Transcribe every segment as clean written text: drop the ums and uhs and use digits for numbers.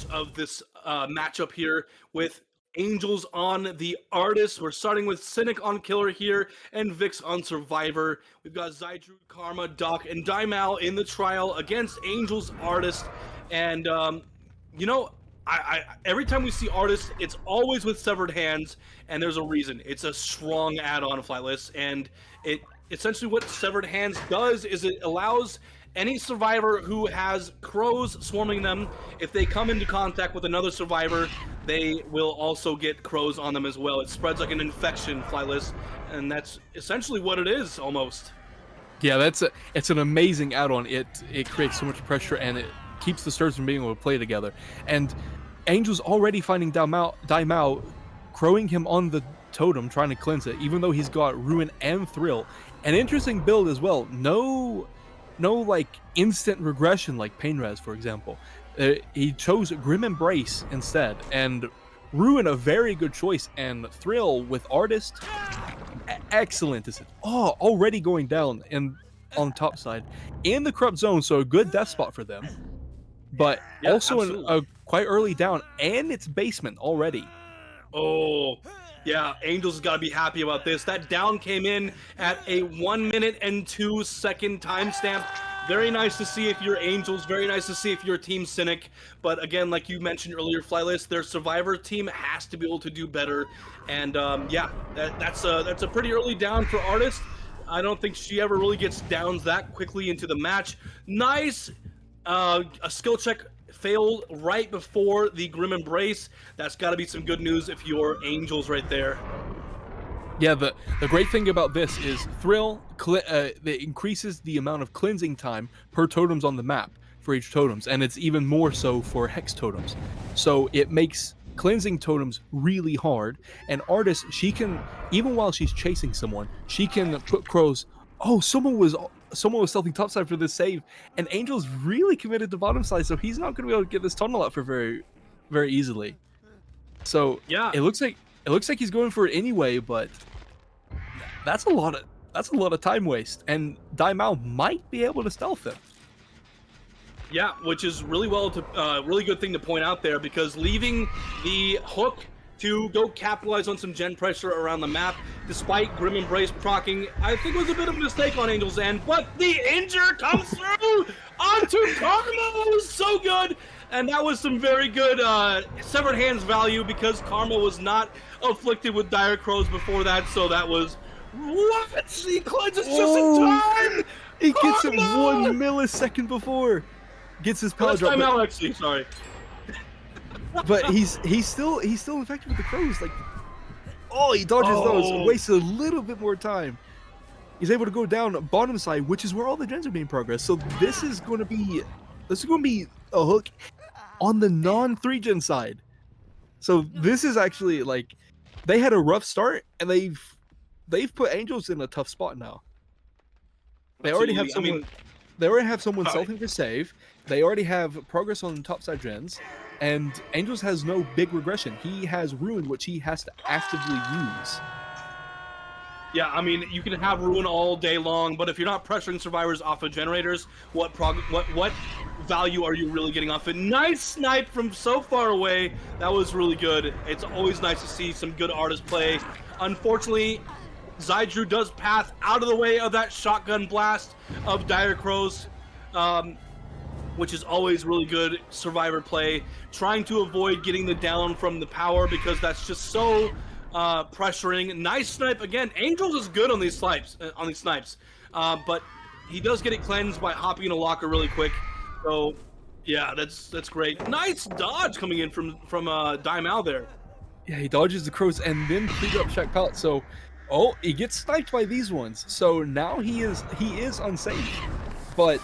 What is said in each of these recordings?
of this matchup here with Angels on the Artist. We're starting with Cynic on Killer here and Vikzz on Survivor. We've got Zydru, Karma, Doc, and Daimal in the trial against Angels Artist. And, you know, every time we see Artist, it's always with severed hands, and there's a reason. It's a strong add-on flightless, and it essentially what severed hands does is it allows any survivor who has crows swarming them, if they come into contact with another survivor, they will also get crows on them as well. It spreads like an infection, flightless, and that's essentially what it is, almost. Yeah, it's an amazing add-on. It creates so much pressure, and it keeps the stars from being able to play together. And Angel's already finding Daimal, crowing him on the totem, trying to cleanse it, even though he's got Ruin and Thrill. An interesting build as well. No like instant regression like Pain Res, for example. He chose Grim Embrace instead, and Ruin a very good choice, and Thrill with Artist, excellent. Already going down and on top side in the corrupt zone, so a good death spot for them. But yeah, also a quite early down, and it's basement already. Oh, yeah, Angels has got to be happy about this. That down came in at a 1 minute and 2 second timestamp. Very nice to see if you're Angels. Very nice to see if you're Team Cynic. But again, like you mentioned earlier, Flightless, their Survivor team has to be able to do better. And yeah, that's a pretty early down for Artist. I don't think she ever really gets downs that quickly into the match. Nice, a skill check failed right before the Grim Embrace. That's got to be some good news if you're Angels right there. Yeah, the great thing about this is Thrill that increases the amount of cleansing time per totems on the map for each totems, and it's even more so for Hex totems. So it makes cleansing totems really hard, and Artist, she can, even while she's chasing someone, she can put crows. Oh, someone was stealthing topside for this save, and Angel's really committed to bottom side, so he's not going to be able to get this tunnel out for very, very easily. So yeah, it looks like he's going for it anyway, but that's a lot of time waste, and Daimal might be able to stealth him. Yeah, which is really really good thing to point out there, because leaving the hook to go capitalize on some gen pressure around the map, despite Grim Embrace proccing, I think was a bit of a mistake on Angel's end, but the injure comes through onto Karma. It was so good, and that was some very good severed hands value, because Karma was not afflicted with dire crows before that, so that was what? He cleanses just in time! He gets it 1 millisecond before. Gets his power drop. Timeout, actually, sorry. But he's still infected with the crows. Like, he dodges those, wastes a little bit more time. He's able to go down bottom side, which is where all the gens are being progressed. So this is going to be a hook on the non-3 gen side. So this is actually, like, they had a rough start, and they've put Angels in a tough spot now. They already have someone. They already have someone stealthing for save. They already have progress on topside gens, and Angels has no big regression. He has Ruin, which he has to actively use. Yeah, I mean, you can have Ruin all day long, but if you're not pressuring survivors off of generators, what value are you really getting off it? Nice snipe from so far away. That was really good. It's always nice to see some good artists play. Unfortunately, Zydru does path out of the way of that shotgun blast of Dire Crows, which is always really good survivor play. Trying to avoid getting the down from the power, because that's just so pressuring. Nice snipe again. Angels is good on these snipes, but he does get it cleansed by hopping in a locker really quick. So yeah, that's great. Nice dodge coming in from Daimal there. Yeah, he dodges the crows and then cleaned up check pallet. So he gets sniped by these ones. So now he is unsafe. But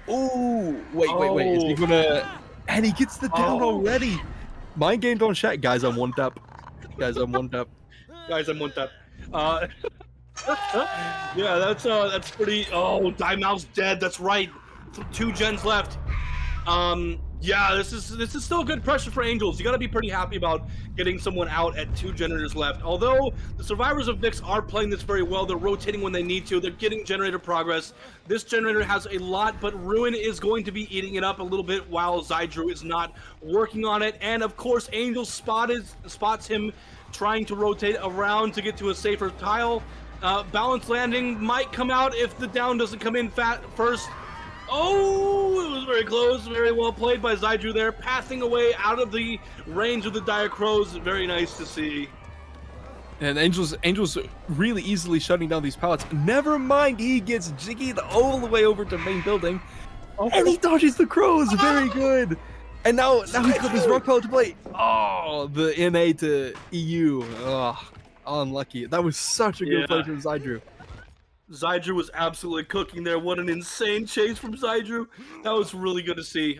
wait, is he gonna? And he gets the down already. Mind gamed on chat, guys. I'm one tap. Guys, I'm one tap. Yeah, that's pretty. Daimal's dead. That's right. 2 gens left. Yeah, this is still good pressure for Angels. You got to be pretty happy about getting someone out at 2 generators left. Although the survivors of Vikzz are playing this very well, they're rotating when they need to. They're getting generator progress. This generator has a lot, but Ruin is going to be eating it up a little bit while Zydru is not working on it. And of course, Angels spots him trying to rotate around to get to a safer tile. Balance landing might come out if the down doesn't come in first. Oh, it was very close. Very well played by Zydru there, passing away out of the range of the Dire Crows. Very nice to see. And Angels really easily shutting down these pallets. Never mind, he gets jiggied all the way over to main building. And he dodges the crows. Very good. And now he's got this rock pellet to play. Oh, the NA to EU. Oh, unlucky. That was such a good play from Zydru. Zydru was absolutely cooking there. What an insane chase from Zydru. That was really good to see.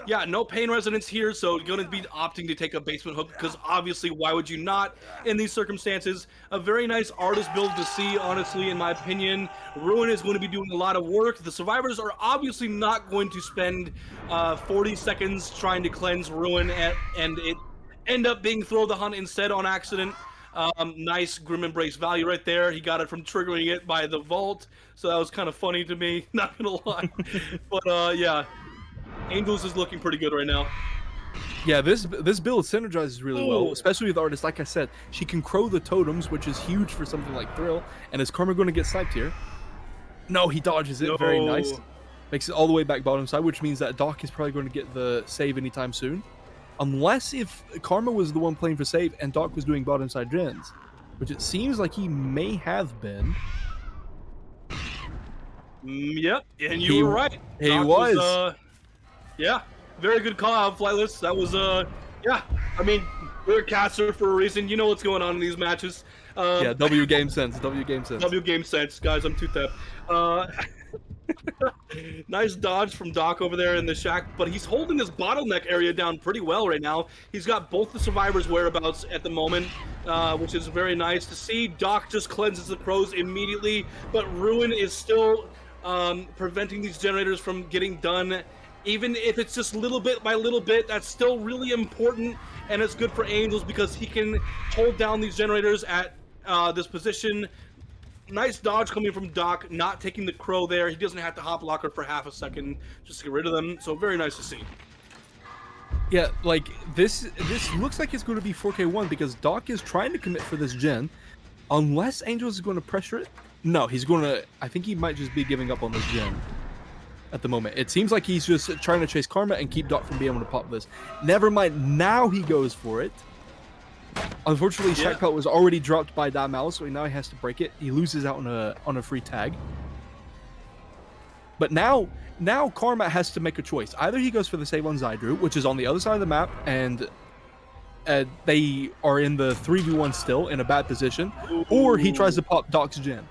Yeah, no pain resonance here, so you're going to be opting to take a basement hook because obviously, why would you not in these circumstances? A very nice artist build to see, honestly, in my opinion. Ruin is going to be doing a lot of work. The survivors are obviously not going to spend 40 seconds trying to cleanse Ruin and it end up being Throw the Hunt instead on accident. Nice Grim Embrace value right there. He got it from triggering it by the vault, so that was kind of funny to me, not gonna lie. But yeah, Angels is looking pretty good right now. Yeah, this build synergizes really well, especially with Artist. Like I said, she can crow the totems, which is huge for something like Thrill. And is Karma going to get sniped here? No, he dodges it. No. Very nice. Makes it all the way back bottom side, which means that Doc is probably going to get the save anytime soon. Unless if Karma was the one playing for save and Doc was doing bottom side gens, which it seems like he may have been. Yep, and you were right. He was. Yeah, very good call out, Flightless. That was, yeah, I mean, we're a caster for a reason. You know what's going on in these matches. Yeah, W game sense, W game sense. W game sense, guys, I'm too-tap. Nice dodge from Doc over there in the shack, but he's holding this bottleneck area down pretty well right now. He's got both the survivors' whereabouts at the moment, which is very nice to see. Doc just cleanses the crows immediately, but Ruin is still preventing these generators from getting done. Even if it's just little bit by little bit, that's still really important, and it's good for Angels because he can hold down these generators at this position. Nice dodge coming from Doc, not taking the crow there. He doesn't have to hop locker for half a second just to get rid of them. So very nice to see. Yeah, like this looks like it's going to be 4K1 because Doc is trying to commit for this gen. Unless Angels is going to pressure it. No, he's going to... I think he might just be giving up on this gen at the moment. It seems like he's just trying to chase Karma and keep Doc from being able to pop this. Never mind, now he goes for it. Unfortunately, Shack Pelt was already dropped by Damal, so now he has to break it. He loses out on a free tag. But now Karma has to make a choice. Either he goes for the save on Zydru, which is on the other side of the map, and they are in the 3v1 still in a bad position, or he tries to pop Doc's gen.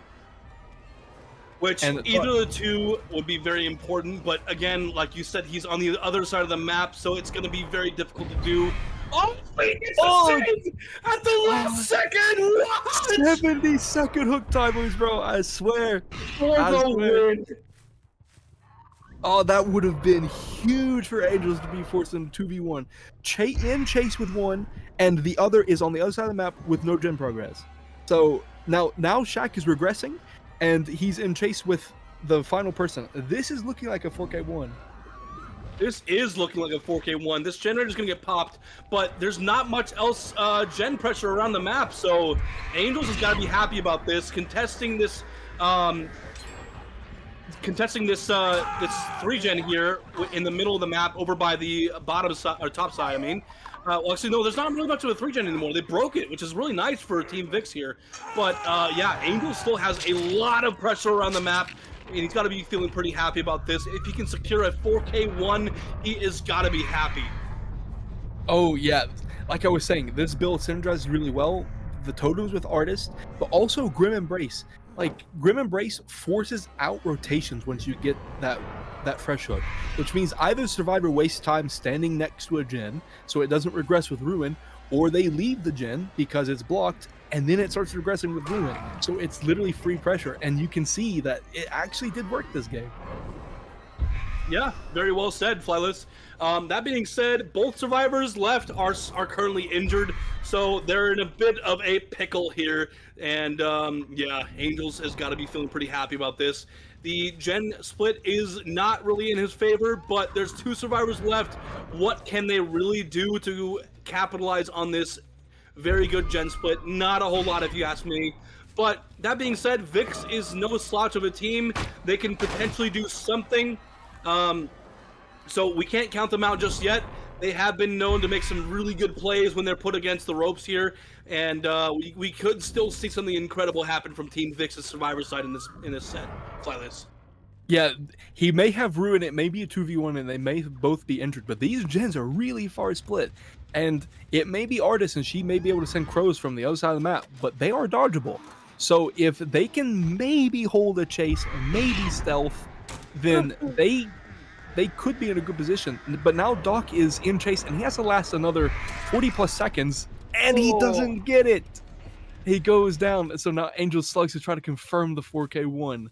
Which either of the two would be very important, but again, like you said, he's on the other side of the map, so it's going to be very difficult to do. Oh, he gets the save at the last second! What? 70-second hook timers, bro, I swear. Oh, that would have been huge for Angels to be forced into 2v1. Chase with one, and the other is on the other side of the map with no gen progress. So now Shaq is regressing, and he's in chase with the final person. This is looking like a 4K1. This is looking like a 4K1. This generator's gonna get popped, but there's not much else gen pressure around the map, so Angels has got to be happy about this. Contesting this 3-gen here in the middle of the map over by the bottom side, or top side, I mean. Well, actually, no, there's not really much of a 3-gen anymore. They broke it, which is really nice for Team Vikzz here. But, yeah, Angels still has a lot of pressure around the map, and he's got to be feeling pretty happy about this. If he can secure a 4K1, he is got to be happy. Oh, yeah. Like I was saying, this build synergizes really well. The totems with Artist, but also Grim Embrace. Like, Grim Embrace forces out rotations once you get that fresh hook, which means either Survivor wastes time standing next to a gen so it doesn't regress with Ruin, or they leave the gen because it's blocked and then it starts regressing with Ruin. So it's literally free pressure, and you can see that it actually did work this game. Yeah, very well said, Flightless. That being said, both survivors left are currently injured, so they're in a bit of a pickle here. And yeah, Angels has got to be feeling pretty happy about this. The gen split is not really in his favor, but there's 2 survivors left. What can they really do to capitalize on this very good gen split? Not a whole lot, if you ask me. But that being said, Vikzz is no slouch of a team. They can potentially do something. So we can't count them out just yet. They have been known to make some really good plays when they're put against the ropes here, and we could still see something incredible happen from Team Vikz's Survivor side in this set. Flightless. Yeah, he may have ruined it, maybe a 2v1, and they may both be injured, but these gens are really far split. And it may be Artist, and she may be able to send crows from the other side of the map, but they are dodgeable. So if they can maybe hold a chase, maybe stealth, then they could be in a good position. But now Doc is in chase, and he has to last another 40+ seconds, and he doesn't get it. He goes down, so now Angel slugs to try to confirm the 4K1.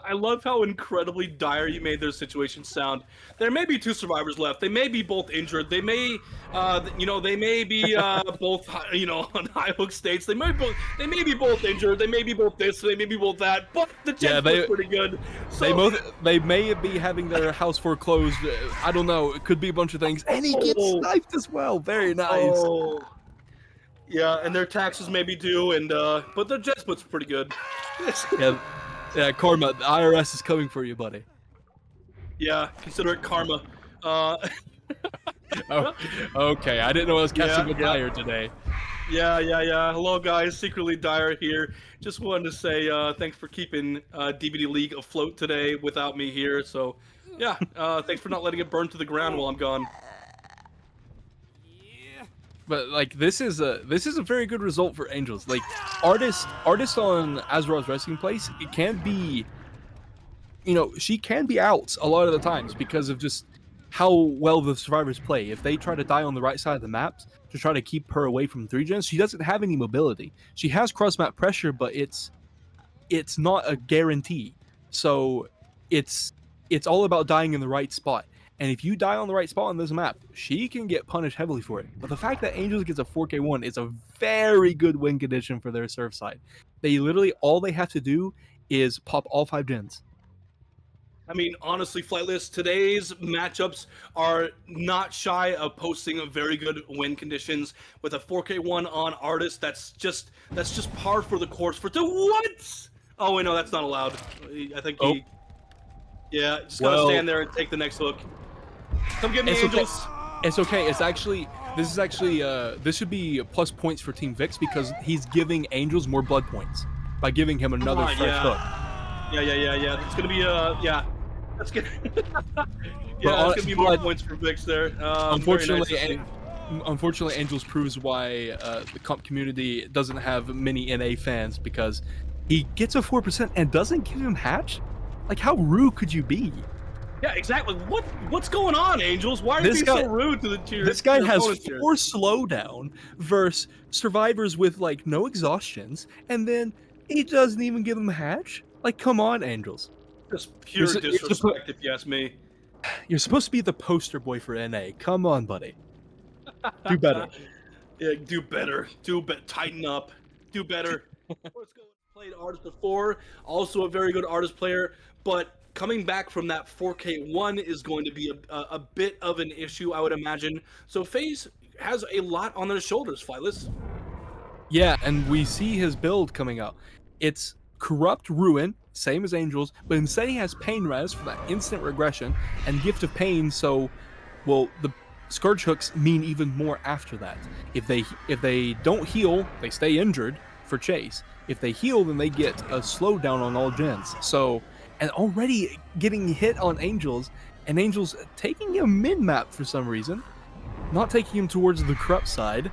I love how incredibly dire you made their situation sound. There may be 2 survivors left. They may be both injured. They may, they may be both, on high hook states. They may be both injured. They may be both this. They may be both that. But the chance is pretty good. So, they may be having their house foreclosed. I don't know. It could be a bunch of things. And he gets sniped as well. Very nice. Oh. Yeah, and their taxes may be due, and but their jet split's pretty good. Yeah, karma. The IRS is coming for you, buddy. Yeah, consider it karma. Oh, okay, I didn't know I was catching a Dire today. Yeah. Hello, guys. Secretly Dire here. Just wanted to say thanks for keeping DBDLeague afloat today without me here. So, yeah, thanks for not letting it burn to the ground while I'm gone. But like this is a very good result for Angels. Like artist on Azra's resting place, it can be, she can be out a lot of the times because of just how well the survivors play. If they try to die on the right side of the map to try to keep her away from 3 gens, she doesn't have any mobility. She has cross map pressure, but it's not a guarantee. So it's all about dying in the right spot. And if you die on the right spot on this map, she can get punished heavily for it. But the fact that Angels gets a 4K1 is a very good win condition for their serve side. They literally, all they have to do is pop all 5 gens. I mean, honestly, Flightless, today's matchups are not shy of posting a very good win conditions with a 4K1 on Artist. That's just par for the course for what? Oh wait, no, that's not allowed. I think he. Yeah, just gotta stand there and take the next hook. Come get me, Angels. Okay. It's okay. This should be plus points for Team Vikzz because he's giving Angels more blood points by giving him another fresh hook. Yeah. It's gonna be that's gonna it's gonna be more points for Vikzz there. Unfortunately, Angels proves why the comp community doesn't have many NA fans because he gets a 4% and doesn't give him hatch. Like, how rude could you be? Yeah, exactly. What's going on, Angels? Why are you being so rude to your This guy has 4 slowdown versus survivors with like no exhaustions, and then he doesn't even give him a hatch. Like, come on, Angels. Just pure disrespect, if you ask me. You're supposed to be the poster boy for NA. Come on, buddy. Do better. Yeah, do better. Tighten up. Do better. Let's go. Played Artist before, also a very good Artist player, but coming back from that 4K1 is going to be a bit of an issue, I would imagine. So FaZe has a lot on their shoulders, Flightless. Yeah, and we see his build coming out. It's Corrupt Ruin, same as Angels, but instead he has Pain Res for that instant regression, and Gift of Pain, so, well, the Scourge Hooks mean even more after that. If they don't heal, they stay injured for Chase. If they heal, then they get a slowdown on all gens. So, and already getting hit on Angels, and Angels taking him mid-map for some reason, not taking him towards the Corrupt side,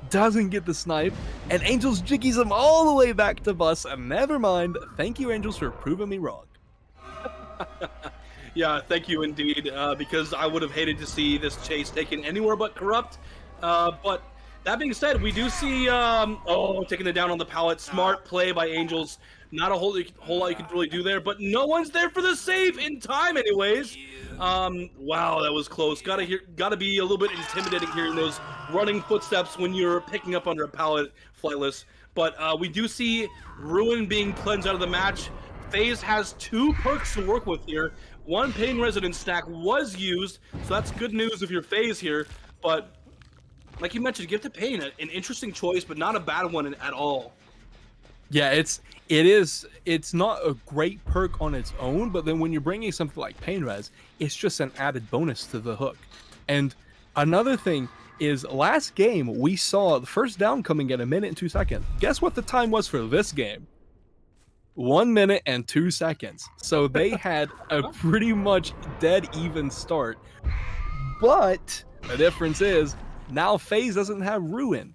doesn't get the snipe, and Angels jiggies him all the way back to bus, and never mind. Thank you, Angels, for proving me wrong. Yeah, thank you indeed, because I would have hated to see this chase taken anywhere but Corrupt, but That being said, we do see, taking it down on the pallet. Smart play by Angels. Not a whole lot you can really do there, but no one's there for the save in time anyways. Wow, that was close. Gotta be a little bit intimidating hearing those running footsteps when you're picking up under a pallet, flightless. But we do see Ruin being cleansed out of the match. FaZe has 2 perks to work with here. 1 Pain Resonance stack was used, so that's good news if you're FaZe here. But like you mentioned, Gift of Pain, an interesting choice, but not a bad one at all. Yeah, it's not a great perk on its own, but then when you're bringing something like Pain Res, it's just an added bonus to the hook. And another thing is, last game we saw the first down coming in 1 minute and 2 seconds. Guess what the time was for this game? 1 minute and 2 seconds. So they had a pretty much dead even start. But the difference is now FaZe doesn't have Ruin.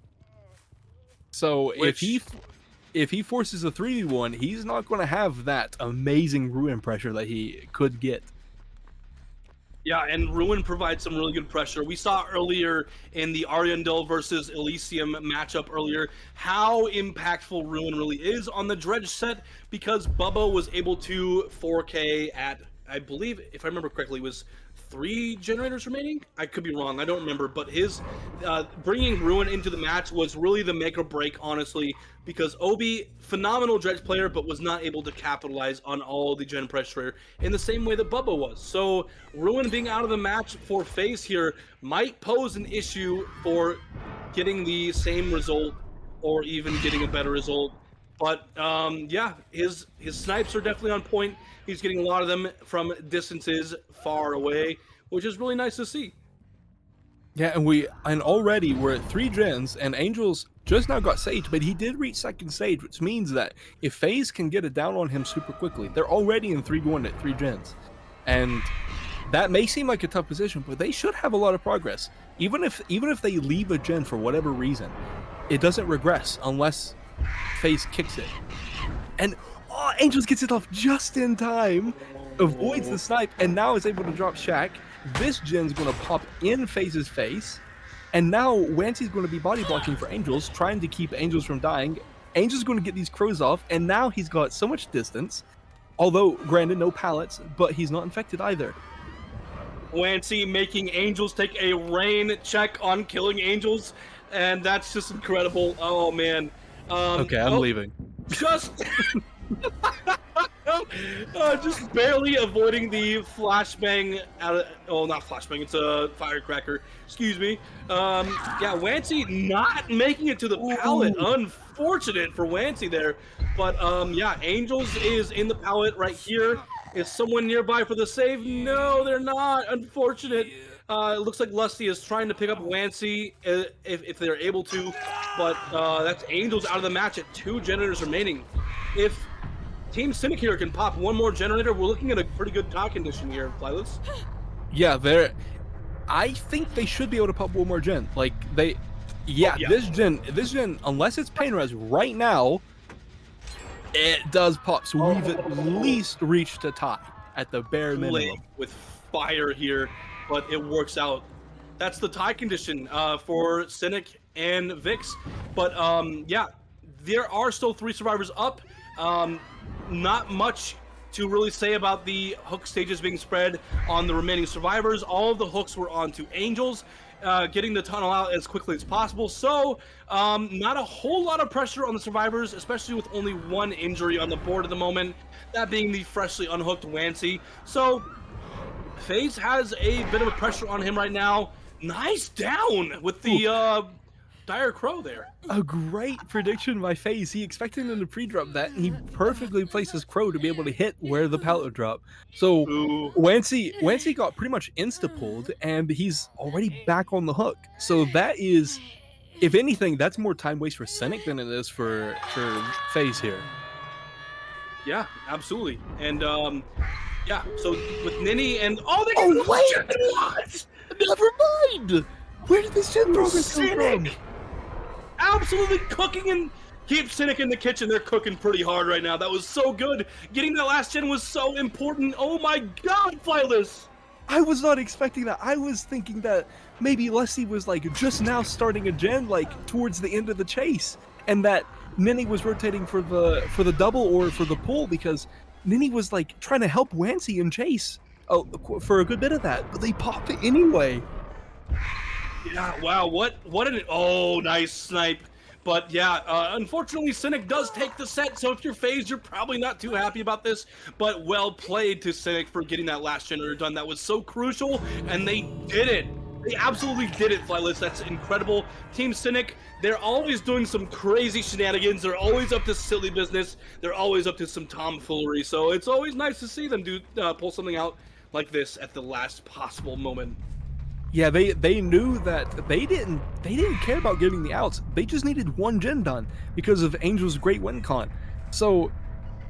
So if he forces a 3v1, he's not going to have that amazing Ruin pressure that he could get. Yeah, and Ruin provides some really good pressure. We saw earlier in the Ariandel versus Elysium matchup earlier how impactful Ruin really is on the Dredge set, because Bubba was able to 4K at, I believe, if I remember correctly, was 3 generators remaining? I could be wrong, I don't remember, but his bringing Ruin into the match was really the make or break, honestly, because Obi, phenomenal Dredge player, but was not able to capitalize on all the gen pressure in the same way that Bubba was. So Ruin being out of the match for FaZe here might pose an issue for getting the same result or even getting a better result. But yeah, his snipes are definitely on point. He's getting a lot of them from distances far away, which is really nice to see. Yeah, and already we're at 3 gens, and Angels just now got Sage, but he did reach 2nd stage, which means that if FaZe can get it down on him super quickly, they're already in 3-1 at 3 gens. And that may seem like a tough position, but they should have a lot of progress. Even if they leave a gen for whatever reason, it doesn't regress unless FaZe kicks it. And Angels gets it off just in time, avoids the snipe, and now is able to drop Shaq. This gen's going to pop in FaZe's face, and now Wancy's going to be body blocking for Angels, trying to keep Angels from dying. Angels going to get these crows off, and now he's got so much distance, although granted no pallets, but he's not infected either. Wancy making Angels take a rain check on killing Angels, and that's just incredible. Oh man. Okay, I'm leaving. Just just barely avoiding the flashbang out of, not flashbang, it's a firecracker, excuse me. Yeah, Wancy not making it to the pallet. Unfortunate for Wancy there, but yeah, Angels is in the pallet right here. Is someone nearby for the save? No, they're not. Unfortunate. It looks like Lusty is trying to pick up Wancy if they're able to, but that's Angels out of the match at 2 generators remaining. If Team Cynic here can pop 1 more generator, we're looking at a pretty good tie condition here, Flightless. Yeah, I think they should be able to pop 1 more gen. Like yeah. This gen, unless it's Pain Res right now, it does pop. So we've at least reached a tie at the bare minimum. With fire here, but it works out. That's the tie condition for Cynic and Vikzz. But yeah, there are still 3 survivors up. Not much to really say about the hook stages being spread on the remaining survivors. All of the hooks were onto Angels, getting the tunnel out as quickly as possible. So not a whole lot of pressure on the survivors, especially with only 1 injury on the board at the moment, that being the freshly unhooked Wancy. So FaZe has a bit of a pressure on him right now. Nice down with the Dire Crow there. A great prediction by FaZe. He expected him to pre-drop that, and he perfectly placed his Crow to be able to hit where the pallet would drop. So Wancy got pretty much insta-pulled, and he's already back on the hook. So that is, if anything, that's more time waste for Cynic than it is for FaZe here. Yeah, absolutely. And yeah, so with Nini and what? Never mind. Where did this gen progress come from? Absolutely cooking, and keep Cynic in the kitchen. They're cooking pretty hard right now. That was so good. Getting that last gen was so important. Oh my god, Flightless. I was not expecting that. I was thinking that maybe Leslie was like just now starting a gen, like towards the end of the chase, and that Nini was rotating for the double or for the pull, because Nini was like trying to help Wancy and chase for a good bit of that, but they pop it anyway. Yeah, wow, what an, oh, nice snipe. But yeah, unfortunately, Cynic does take the set, so if you're FaZe, you're probably not too happy about this, but well played to Cynic for getting that last generator done. That was so crucial, and they did it. They absolutely did it, Flightless. That's incredible. Team Cynic, they're always doing some crazy shenanigans. They're always up to silly business. They're always up to some tomfoolery, so it's always nice to see them pull something out like this at the last possible moment. Yeah, they knew that they didn't care about getting the outs. They just needed one gen done because of Angel's great win con. So,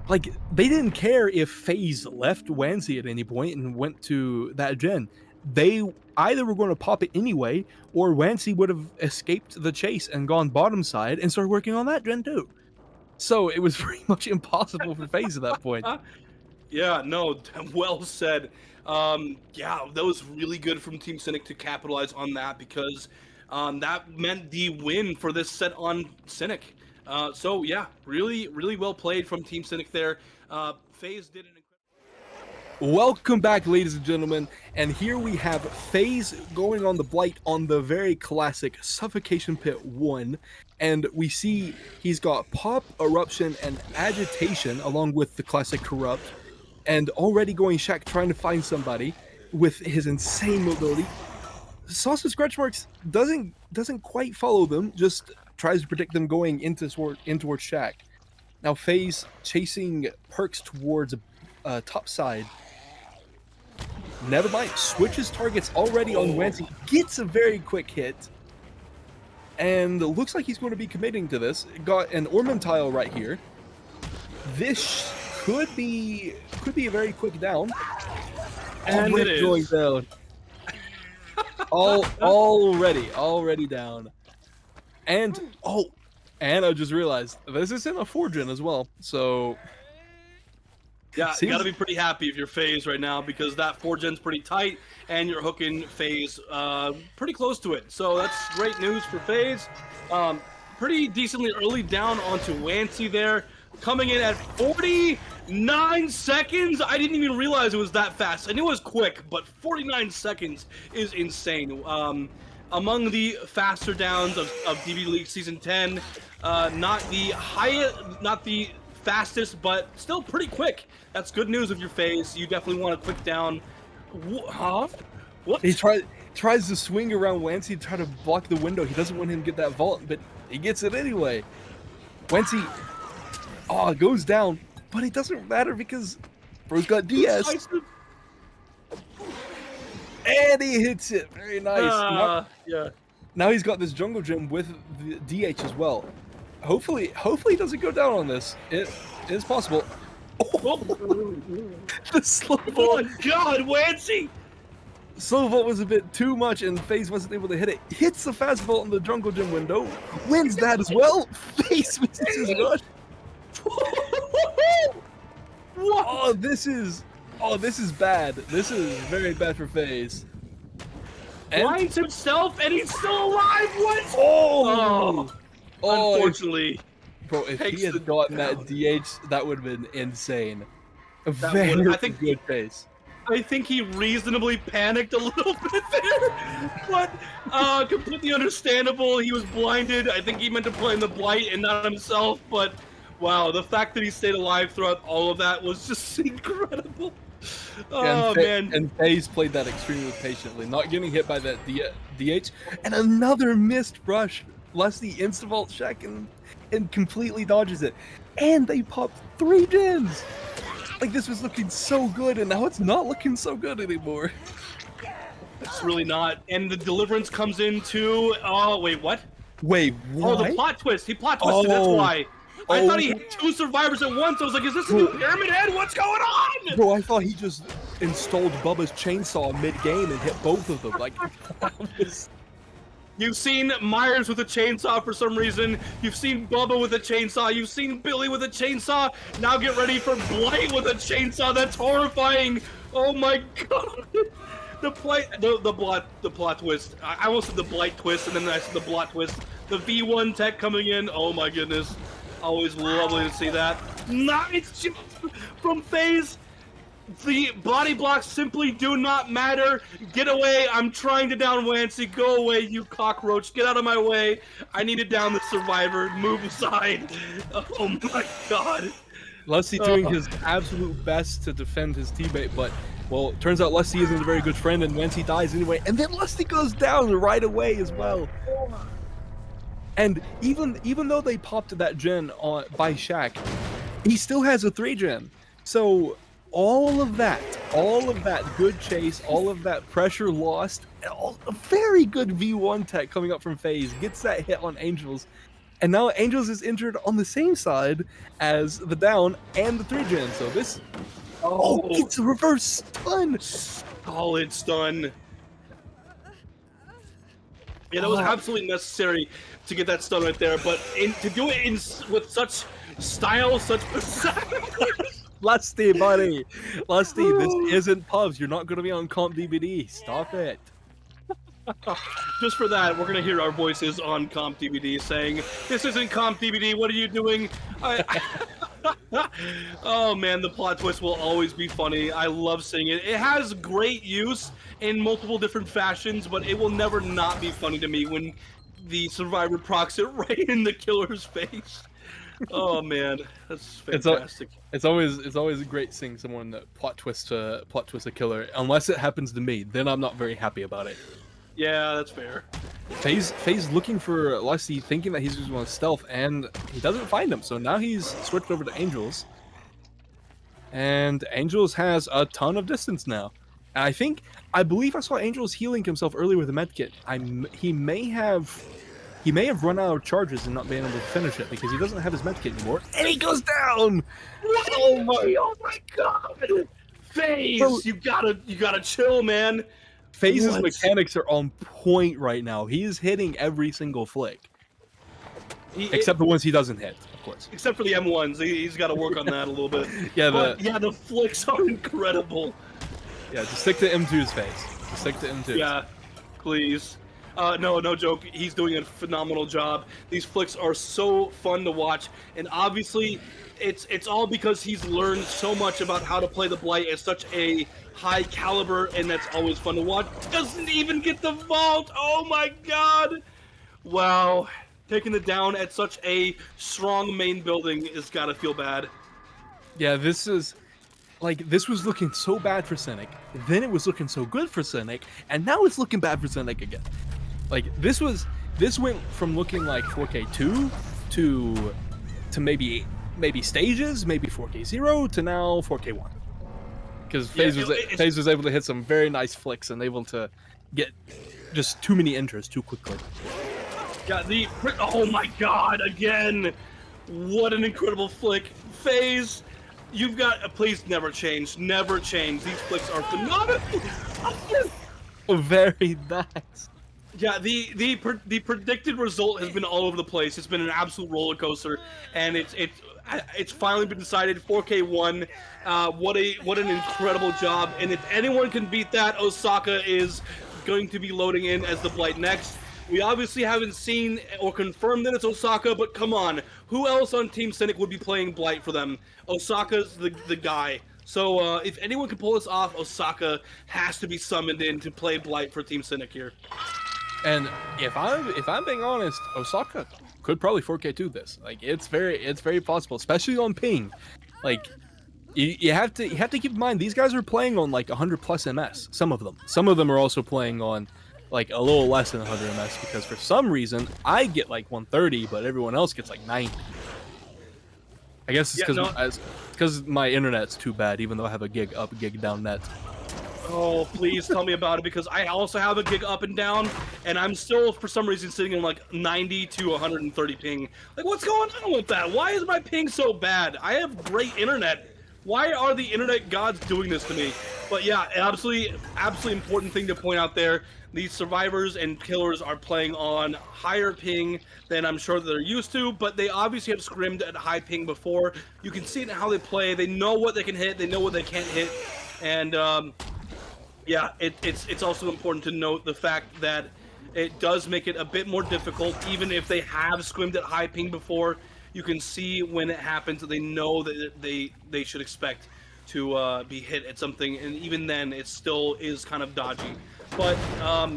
like, they didn't care if FaZe left Wancy at any point and went to that gen. They either were going to pop it anyway, or Wancy would have escaped the chase and gone bottom side and started working on that gen too. So it was pretty much impossible for FaZe at that point. Yeah, no, well said. Yeah, that was really good from Team Cynic to capitalize on that, because that meant the win for this set on Cynic. So yeah, really, really well played from Team Cynic there. FaZe did an incredible. Welcome back, ladies and gentlemen, and here we have FaZe going on the Blight on the very classic Suffocation Pit 1, and we see he's got Pop, Eruption, and Agitation along with the classic Corrupt, and already going Shack trying to find somebody with his insane mobility. Sausage Scratch Marks doesn't quite follow them, just tries to predict them going in towards Shack. Now FaZe chasing Perks towards top side. Never mind, switches targets already on Wancy, gets a very quick hit, and looks like he's going to be committing to this. Got an Orman tile right here. This could be a very quick down. And it is going down. already down. And and I just realized this is in a 4-gen as well. So yeah, you gotta be pretty happy if you're FaZe right now, because that 4-gen's pretty tight and you're hooking FaZe pretty close to it. So that's great news for FaZe. Pretty decently early down onto Wancy there. Coming in at 49 seconds. I didn't even realize it was that fast. I knew it was quick, but 49 seconds is insane. Among the faster downs of DBDLeague Season 10, not the fastest, but still pretty quick. That's good news if you're FaZe. You definitely want a quick down. Huh? What? He tries to swing around Wancy to try to block the window. He doesn't want him to get that vault, but he gets it anyway. Wancy goes down, but it doesn't matter because bro's got DS. And he hits it. Very nice. Yeah. Now he's got this jungle gym with the DH as well. Hopefully he doesn't go down on this. It is possible. Oh, the slow vault. Oh my God, Wancy! Slow vault was a bit too much, and FaZe wasn't able to hit it. Hits the fast vault in the jungle gym window. Wins that as well. FaZe misses his rush. Oh, this is bad. This is very bad for FaZe. Blinds himself, and he's still alive. What? Oh, unfortunately. Bro, if he had gotten that DH, that would have been insane. I think good face. I think he reasonably panicked a little bit there, but completely understandable. He was blinded. I think he meant to blame the Blight and not himself, but wow, the fact that he stayed alive throughout all of that was just incredible. Oh, man. And FaZe played that extremely patiently, not getting hit by that DH, and another missed rush. Leslie insta-vault Shack and completely dodges it. And they popped 3 gens! Like, this was looking so good, and now it's not looking so good anymore. It's really not. And the deliverance comes in too. Oh, wait, what? Wait, what? Oh, the plot twist. He plot twisted, that's why. I thought he hit 2 survivors at once. I was like, is this a new Pyramid Head? What's going on? Bro, I thought he just installed Bubba's chainsaw mid-game and hit both of them. Like, that was... You've seen Myers with a chainsaw for some reason. You've seen Bubba with a chainsaw. You've seen Billy with a chainsaw. Now get ready for Blight with a chainsaw. That's horrifying. Oh my God. the plot twist. I almost said the Blight twist, and then I said the plot twist. The V1 tech coming in. Oh my goodness, always lovely to see that. Nice jump from FaZe. The body blocks simply do not matter. Get away! I'm trying to down Wancy. Go away, you cockroach! Get out of my way! I need to down the survivor. Move aside. Oh my god. Lusty doing his absolute best to defend his teammate, but, well, it turns out Lusty isn't a very good friend, and Wancy dies anyway, and then Lusty goes down right away as well. And even though they popped that gen by Shaq, he still has a 3-gen. So all of that good chase, all of that pressure lost, a very good V1 tech coming up from FaZe, gets that hit on Angels. And now Angels is injured on the same side as the down and the 3-gen. So this... Oh, it's a reverse stun! Solid stun. Yeah, that was absolutely necessary to get that stun right there, but to do it with such style, such... Lusty, buddy! Lusty, this isn't pubs. You're not going to be on Comp DBD. Stop it. Just for that, we're gonna hear our voices on Comp DBD saying, "This isn't Comp DBD. What are you doing?" Oh man, the plot twist will always be funny. I love seeing it. It has great use in multiple different fashions, but it will never not be funny to me when the survivor procs it right in the killer's face. Oh man, that's fantastic. It's always great seeing someone that plot twist a killer. Unless it happens to me, then I'm not very happy about it. Yeah, that's fair. FaZe looking for Lusty, thinking that he's using on stealth, and he doesn't find him. So now he's switched over to Angels, and Angels has a ton of distance now. And I believe I saw Angels healing himself earlier with a medkit. He may have run out of charges and not been able to finish it because he doesn't have his medkit anymore, and he goes down. Oh my god! FaZe, you gotta chill, man. FaZe's mechanics are on point right now. He is hitting every single flick. Except the ones he doesn't hit, of course. Except for the M1s. He's got to work on that a little bit. Yeah, the flicks are incredible. Yeah, just stick to M2's face. Just stick to M2. Yeah, please. No joke. He's doing a phenomenal job. These flicks are so fun to watch, and obviously, it's all because he's learned so much about how to play the Blight at such a high caliber, and that's always fun to watch. Doesn't even get the vault. Oh my god! Wow, taking it down at such a strong main building has got to feel bad. Yeah, this was looking so bad for Cynic, then it was looking so good for Cynic, and now it's looking bad for Cynic again. Like this went from looking like 4K2 to maybe stages, maybe 4K0 to now 4K1. Because FaZe was able to hit some very nice flicks and able to get just too many enters too quickly. Yeah, oh my god, again! What an incredible flick. FaZe, you've got, please never change. Never change. These flicks are phenomenal. Very nice. Yeah, the predicted result has been all over the place. It's been an absolute roller coaster, and it's finally been decided. 4K1. What an incredible job! And if anyone can beat that, Osaka is going to be loading in as the Blight next. We obviously haven't seen or confirmed that it's Osaka, but come on, who else on Team Cynic would be playing Blight for them? Osaka's the guy. So if anyone can pull this off, Osaka has to be summoned in to play Blight for Team Cynic here. And if I'm being honest, Osaka could probably 4K2 this. Like it's very possible, especially on ping. Like you have to keep in mind these guys are playing on like 100 plus MS. Some of them are also playing on like a little less than 100 MS because for some reason I get like 130, but everyone else gets like 90. I guess it's because my internet's too bad, even though I have a gig up, gig down net. Oh, please tell me about it, because I also have a gig up and down, and I'm still, for some reason, sitting in like 90 to 130 ping. Like, what's going on with that? Why is my ping so bad? I have great internet. Why are the internet gods doing this to me? But yeah, absolutely important thing to point out there. These survivors and killers are playing on higher ping than I'm sure that they're used to, but they obviously have scrimmed at high ping before. You can see it in how they play. They know what they can hit. They know what they can't hit. And Yeah, it's also important to note the fact that it does make it a bit more difficult, even if they have scrimmed at high ping before. You can see when it happens that they know that they should expect to be hit at something, and even then, it still is kind of dodgy. But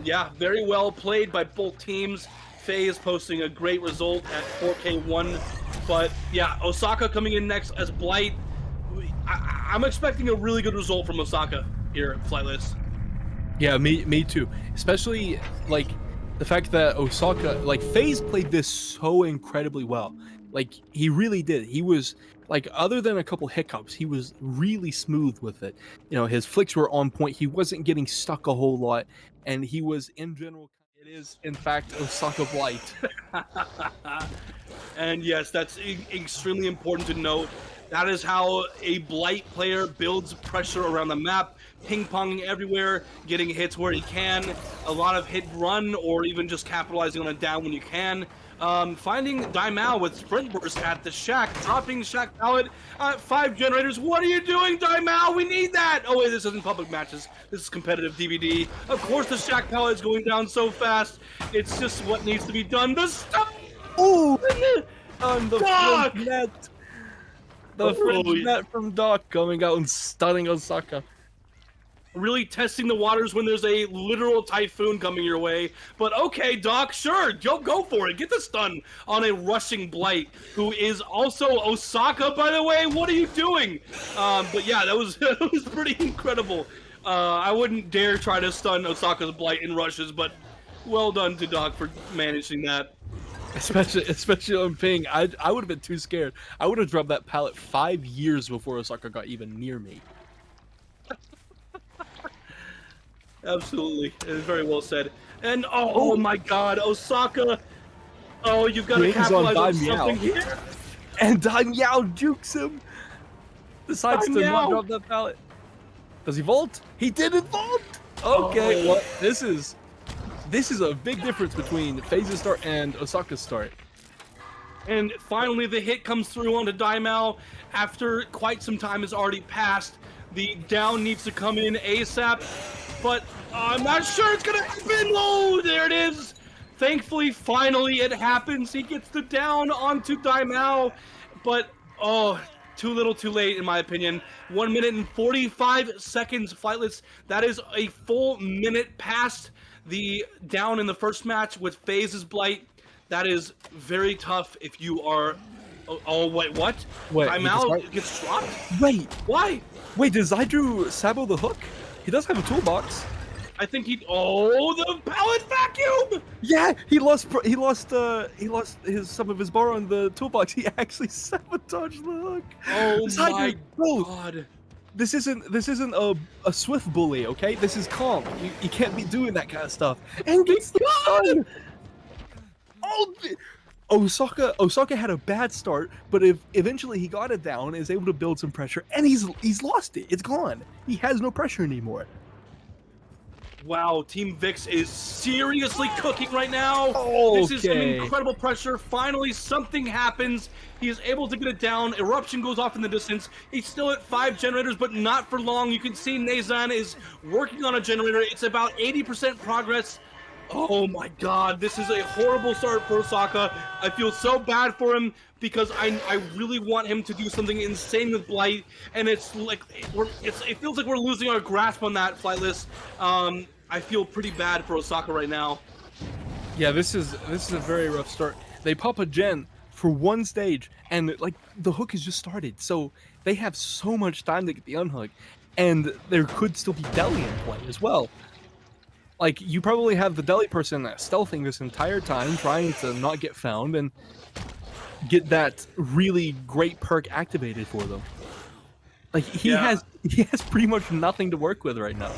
yeah, very well played by both teams. FaZe posting a great result at 4K1. But yeah, Osaka coming in next as Blight. I'm expecting a really good result from Osaka here at Flightless. Yeah, me too. Especially like the fact that Osaka, like FaZe played this so incredibly well. Like he really did. He was like, other than a couple hiccups, he was really smooth with it. You know, his flicks were on point. He wasn't getting stuck a whole lot, and he was in general. It is in fact Osaka Blight. And yes, that's extremely important to note. That is how a Blight player builds pressure around the map, ping-ponging everywhere, getting hits where he can, a lot of hit run, or even just capitalizing on a down when you can. Finding Daimao with sprint burst at the shack, dropping shack pallet, 5 generators. What are you doing, Daimao? We need that! Oh wait, this isn't public matches. This is competitive DBD. Of course the shack pallet is going down so fast. It's just what needs to be done. The stuff! Oh! On the French net! The French net from Doc coming out and stunning Osaka. Really testing the waters when there's a literal typhoon coming your way. But okay, Doc, sure, go for it. Get the stun on a rushing Blight, who is also Osaka, by the way. What are you doing? But yeah, that was that was pretty incredible. I wouldn't dare try to stun Osaka's Blight in rushes, but well done to Doc for managing that. Especially on ping, I would have been too scared. I would have dropped that pallet 5 years before Osaka got even near me. Absolutely, it is very well said. And oh my God, Osaka! Oh, you've got to capitalize on something here. And Daimao jukes him. Decides to not drop that pallet. Does he vault? He didn't vault. Okay, well this is a big difference between FaZe's start and Osaka's start. And finally, the hit comes through onto Daimao after quite some time has already passed. The down needs to come in ASAP, but I'm not sure it's gonna happen. Oh, there it is. Thankfully, finally it happens. He gets the down onto Daimao, but oh, too little too late in my opinion. 1 minute and 45 seconds Flightless. That is a full minute past the down in the first match with FaZe's Blight. That is very tough if you are... Oh, wait, what? Daimao gets dropped? Wait. Why? Wait, does Zydru sabo the hook? He does have a toolbox. I think he... Oh, the pallet vacuum! Yeah, he lost some of his bar on the toolbox. He actually sabotaged the hook. Oh my God. This isn't a swift bully, okay? This is calm. You can't be doing that kind of stuff. And gets the stun. Oh, Osaka had a bad start, but eventually he got it down, is able to build some pressure, and he's lost it. It's gone. He has no pressure anymore. Wow, Team Vikzz is seriously cooking right now. Okay. This is some incredible pressure. Finally, something happens. He is able to get it down. Eruption goes off in the distance. He's still at 5 generators, but not for long. You can see Nazan is working on a generator. It's about 80% progress. Oh my God, this is a horrible start for Osaka. I feel so bad for him because I really want him to do something insane with Blight, and it's like it feels like we're losing our grasp on that, Flightless. I feel pretty bad for Osaka right now. Yeah, this is a very rough start. They pop a gen for one stage, and like the hook has just started, so they have so much time to get the unhook, and there could still be Deli in play as well. Like, you probably have the Deli person stealthing this entire time, trying to not get found and get that really great perk activated for them. Like, he has pretty much nothing to work with right now.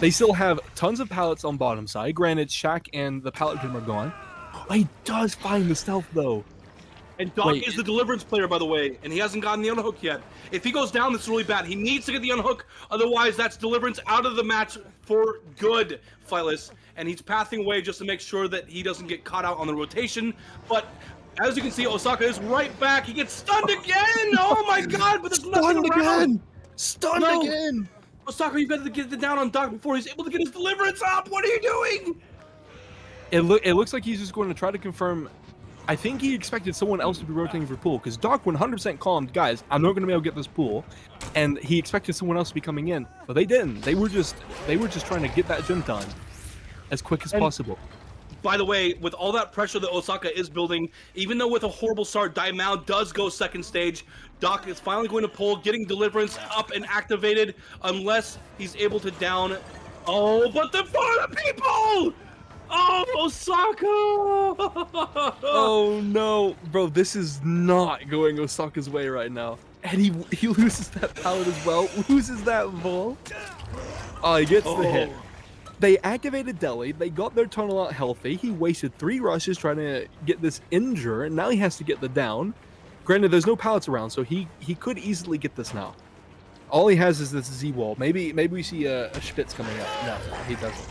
They still have tons of pallets on bottom side. Granted, Shaq and the pallet gym are gone. He does find the stealth, though. And Doc is the Deliverance player, by the way, and he hasn't gotten the unhook yet. If he goes down, that's really bad. He needs to get the unhook, otherwise that's Deliverance out of the match for good, Flightless. And he's pathing away just to make sure that he doesn't get caught out on the rotation. But as you can see, Osaka is right back. He gets stunned again! Oh my God, but there's nothing around. Stunned again! Osaka, you got to get the down on Doc before he's able to get his deliverance up. What are you doing? It looks like he's just going to try to confirm. I think he expected someone else to be rotating for pool because Doc 100% calmed, guys, I'm not going to be able to get this pool, and he expected someone else to be coming in, but they didn't. They were just trying to get that gym done as quick as possible. By the way, with all that pressure that Osaka is building, even though with a horrible start, Daimao does go second stage. Doc is finally going to pull, getting deliverance up and activated, unless he's able to down. Oh, but for the people! Oh, Osaka! Oh no, bro, this is not going Osaka's way right now. And he loses that pallet as well, loses that vault. Oh, he gets the hit. They activated Deli, they got their tunnel out healthy. He wasted 3 rushes trying to get this injure, and now he has to get the down. Granted, there's no pallets around, so he could easily get this now. All he has is this Z-wall. Maybe we see a Spitz coming up. No, he doesn't.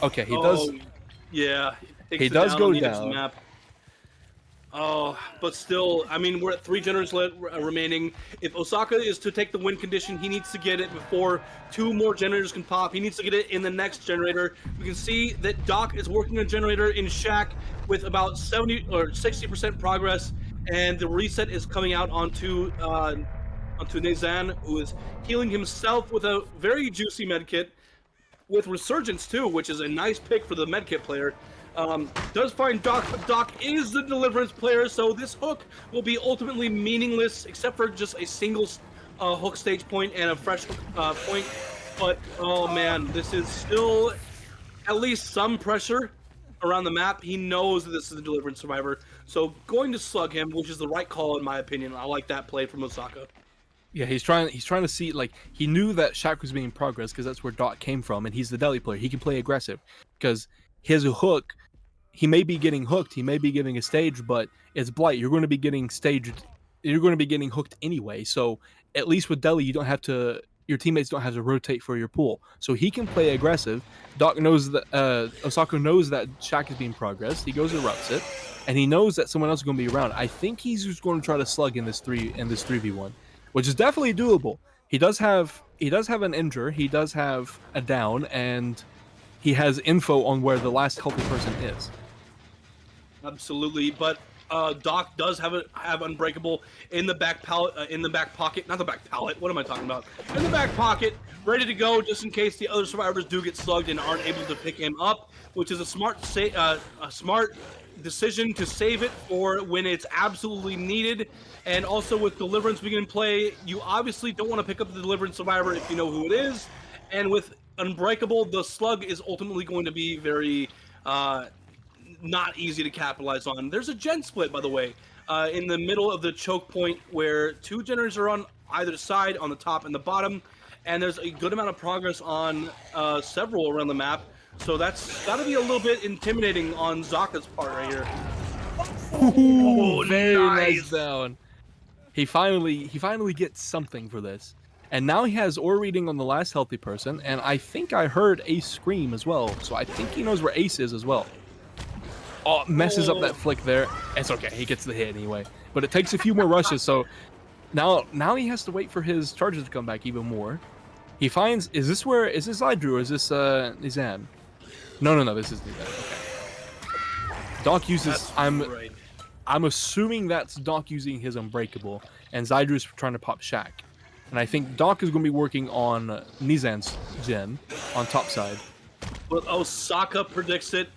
Okay, he does. Yeah, he does go down. Map. Oh, but still, I mean, we're at 3 generators remaining. If Osaka is to take the win condition, he needs to get it before 2 more generators can pop. He needs to get it in the next generator. We can see that Doc is working a generator in Shack with about 70 or 60% progress, and the reset is coming out onto Nezan, who is healing himself with a very juicy medkit. With Resurgence too, which is a nice pick for the medkit player. Does find Doc, but Doc is the deliverance player, so this hook will be ultimately meaningless, except for just a single hook stage point and a fresh point. But, oh man, this is still at least some pressure around the map. He knows that this is a deliverance survivor, so going to slug him, which is the right call in my opinion. I like that play from Osaka. Yeah, he's trying to see, like, he knew that Shaq was being in progress because that's where Doc came from, and he's the Deli player. He can play aggressive because his hook, he may be getting hooked, he may be getting a stage, but it's Blight. You're going to be getting staged, you're going to be getting hooked anyway. So at least with Deli, you don't have to, your teammates don't have to rotate for your pool. So he can play aggressive. Doc knows that, Osaka knows that Shaq is being progressed. He goes and erupts it, and he knows that someone else is going to be around. I think he's just going to try to slug in this 3v1. Which is definitely doable. He does have an injure, he does have a down, and he has info on where the last healthy person is. Absolutely, but Doc does have Unbreakable in the back pallet, in the back pocket, not the back pallet. What am I talking about? In the back pocket, ready to go, just in case the other survivors do get slugged and aren't able to pick him up, which is a smart decision to save it for when it's absolutely needed. And also with Deliverance being in play, you obviously don't want to pick up the Deliverance survivor if you know who it is. And with Unbreakable, the slug is ultimately going to be very not easy to capitalize on. There's a gen split, by the way, in the middle of the choke point where 2 generators are on either side, on the top and the bottom. And there's a good amount of progress on several around the map. So that's got to be a little bit intimidating on Zaka's part right here. Ooh, very nice down. He finally gets something for this. And now he has ore reading on the last healthy person, and I think I heard Ace scream as well. So I think he knows where Ace is as well. Oh, messes up that flick there. It's okay, he gets the hit anyway. But it takes a few more rushes, so now he has to wait for his charges to come back even more. He finds, is this Idrew or is this Nizan? No, this is Nizan. Okay. Doc uses, I'm assuming that's Doc using his Unbreakable, and Zydru's trying to pop Shaq. And I think Doc is going to be working on Nizan's gen on top side. But Osaka predicts it.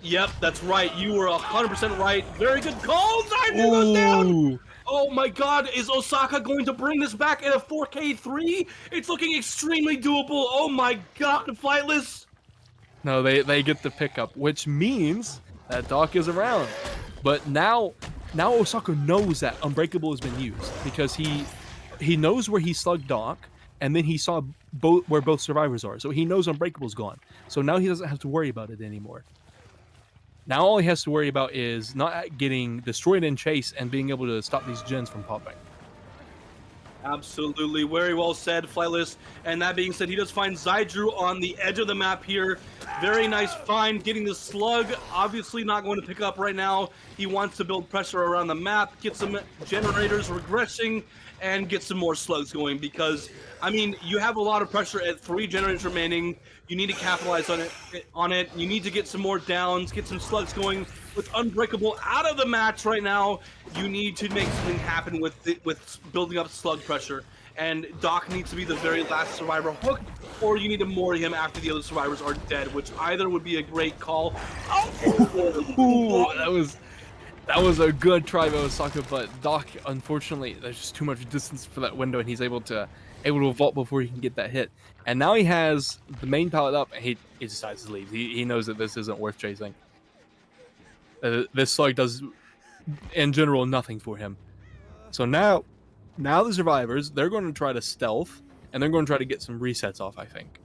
Yep, that's right. You were 100% right. Very good call. Zydru goes down. Oh my god, is Osaka going to bring this back in a 4K3? It's looking extremely doable. Oh my god, flightless. No, they get the pickup, which means that Doc is around. But now Osaka knows that Unbreakable has been used because he knows where he slugged Doc, and then he saw where both survivors are. So he knows Unbreakable's gone. So now he doesn't have to worry about it anymore. Now all he has to worry about is not getting destroyed in chase and being able to stop these gens from popping. Absolutely, very well said, Flightless. And that being said, he does find Zydru on the edge of the map here. Very nice find, getting the slug. Obviously not going to pick up right now. He wants to build pressure around the map, get some generators regressing, and get some more slugs going because, I mean, you have a lot of pressure at 3 generators remaining. You need to capitalize on it. You need to get some more downs, get some slugs going. With Unbreakable out of the match right now, you need to make something happen with building up slug pressure. And Doc needs to be the very last survivor hooked, or you need to moor him after the other survivors are dead, which either would be a great call. Ooh, that was a good try by Osaka, but Doc, unfortunately, there's just too much distance for that window, and he's able to vault before he can get that hit. And now he has the main pallet up, and he decides to leave. He knows that this isn't worth chasing. This slug does, in general, nothing for him. So now the survivors, they're going to try to stealth, and they're going to try to get some resets off, I think.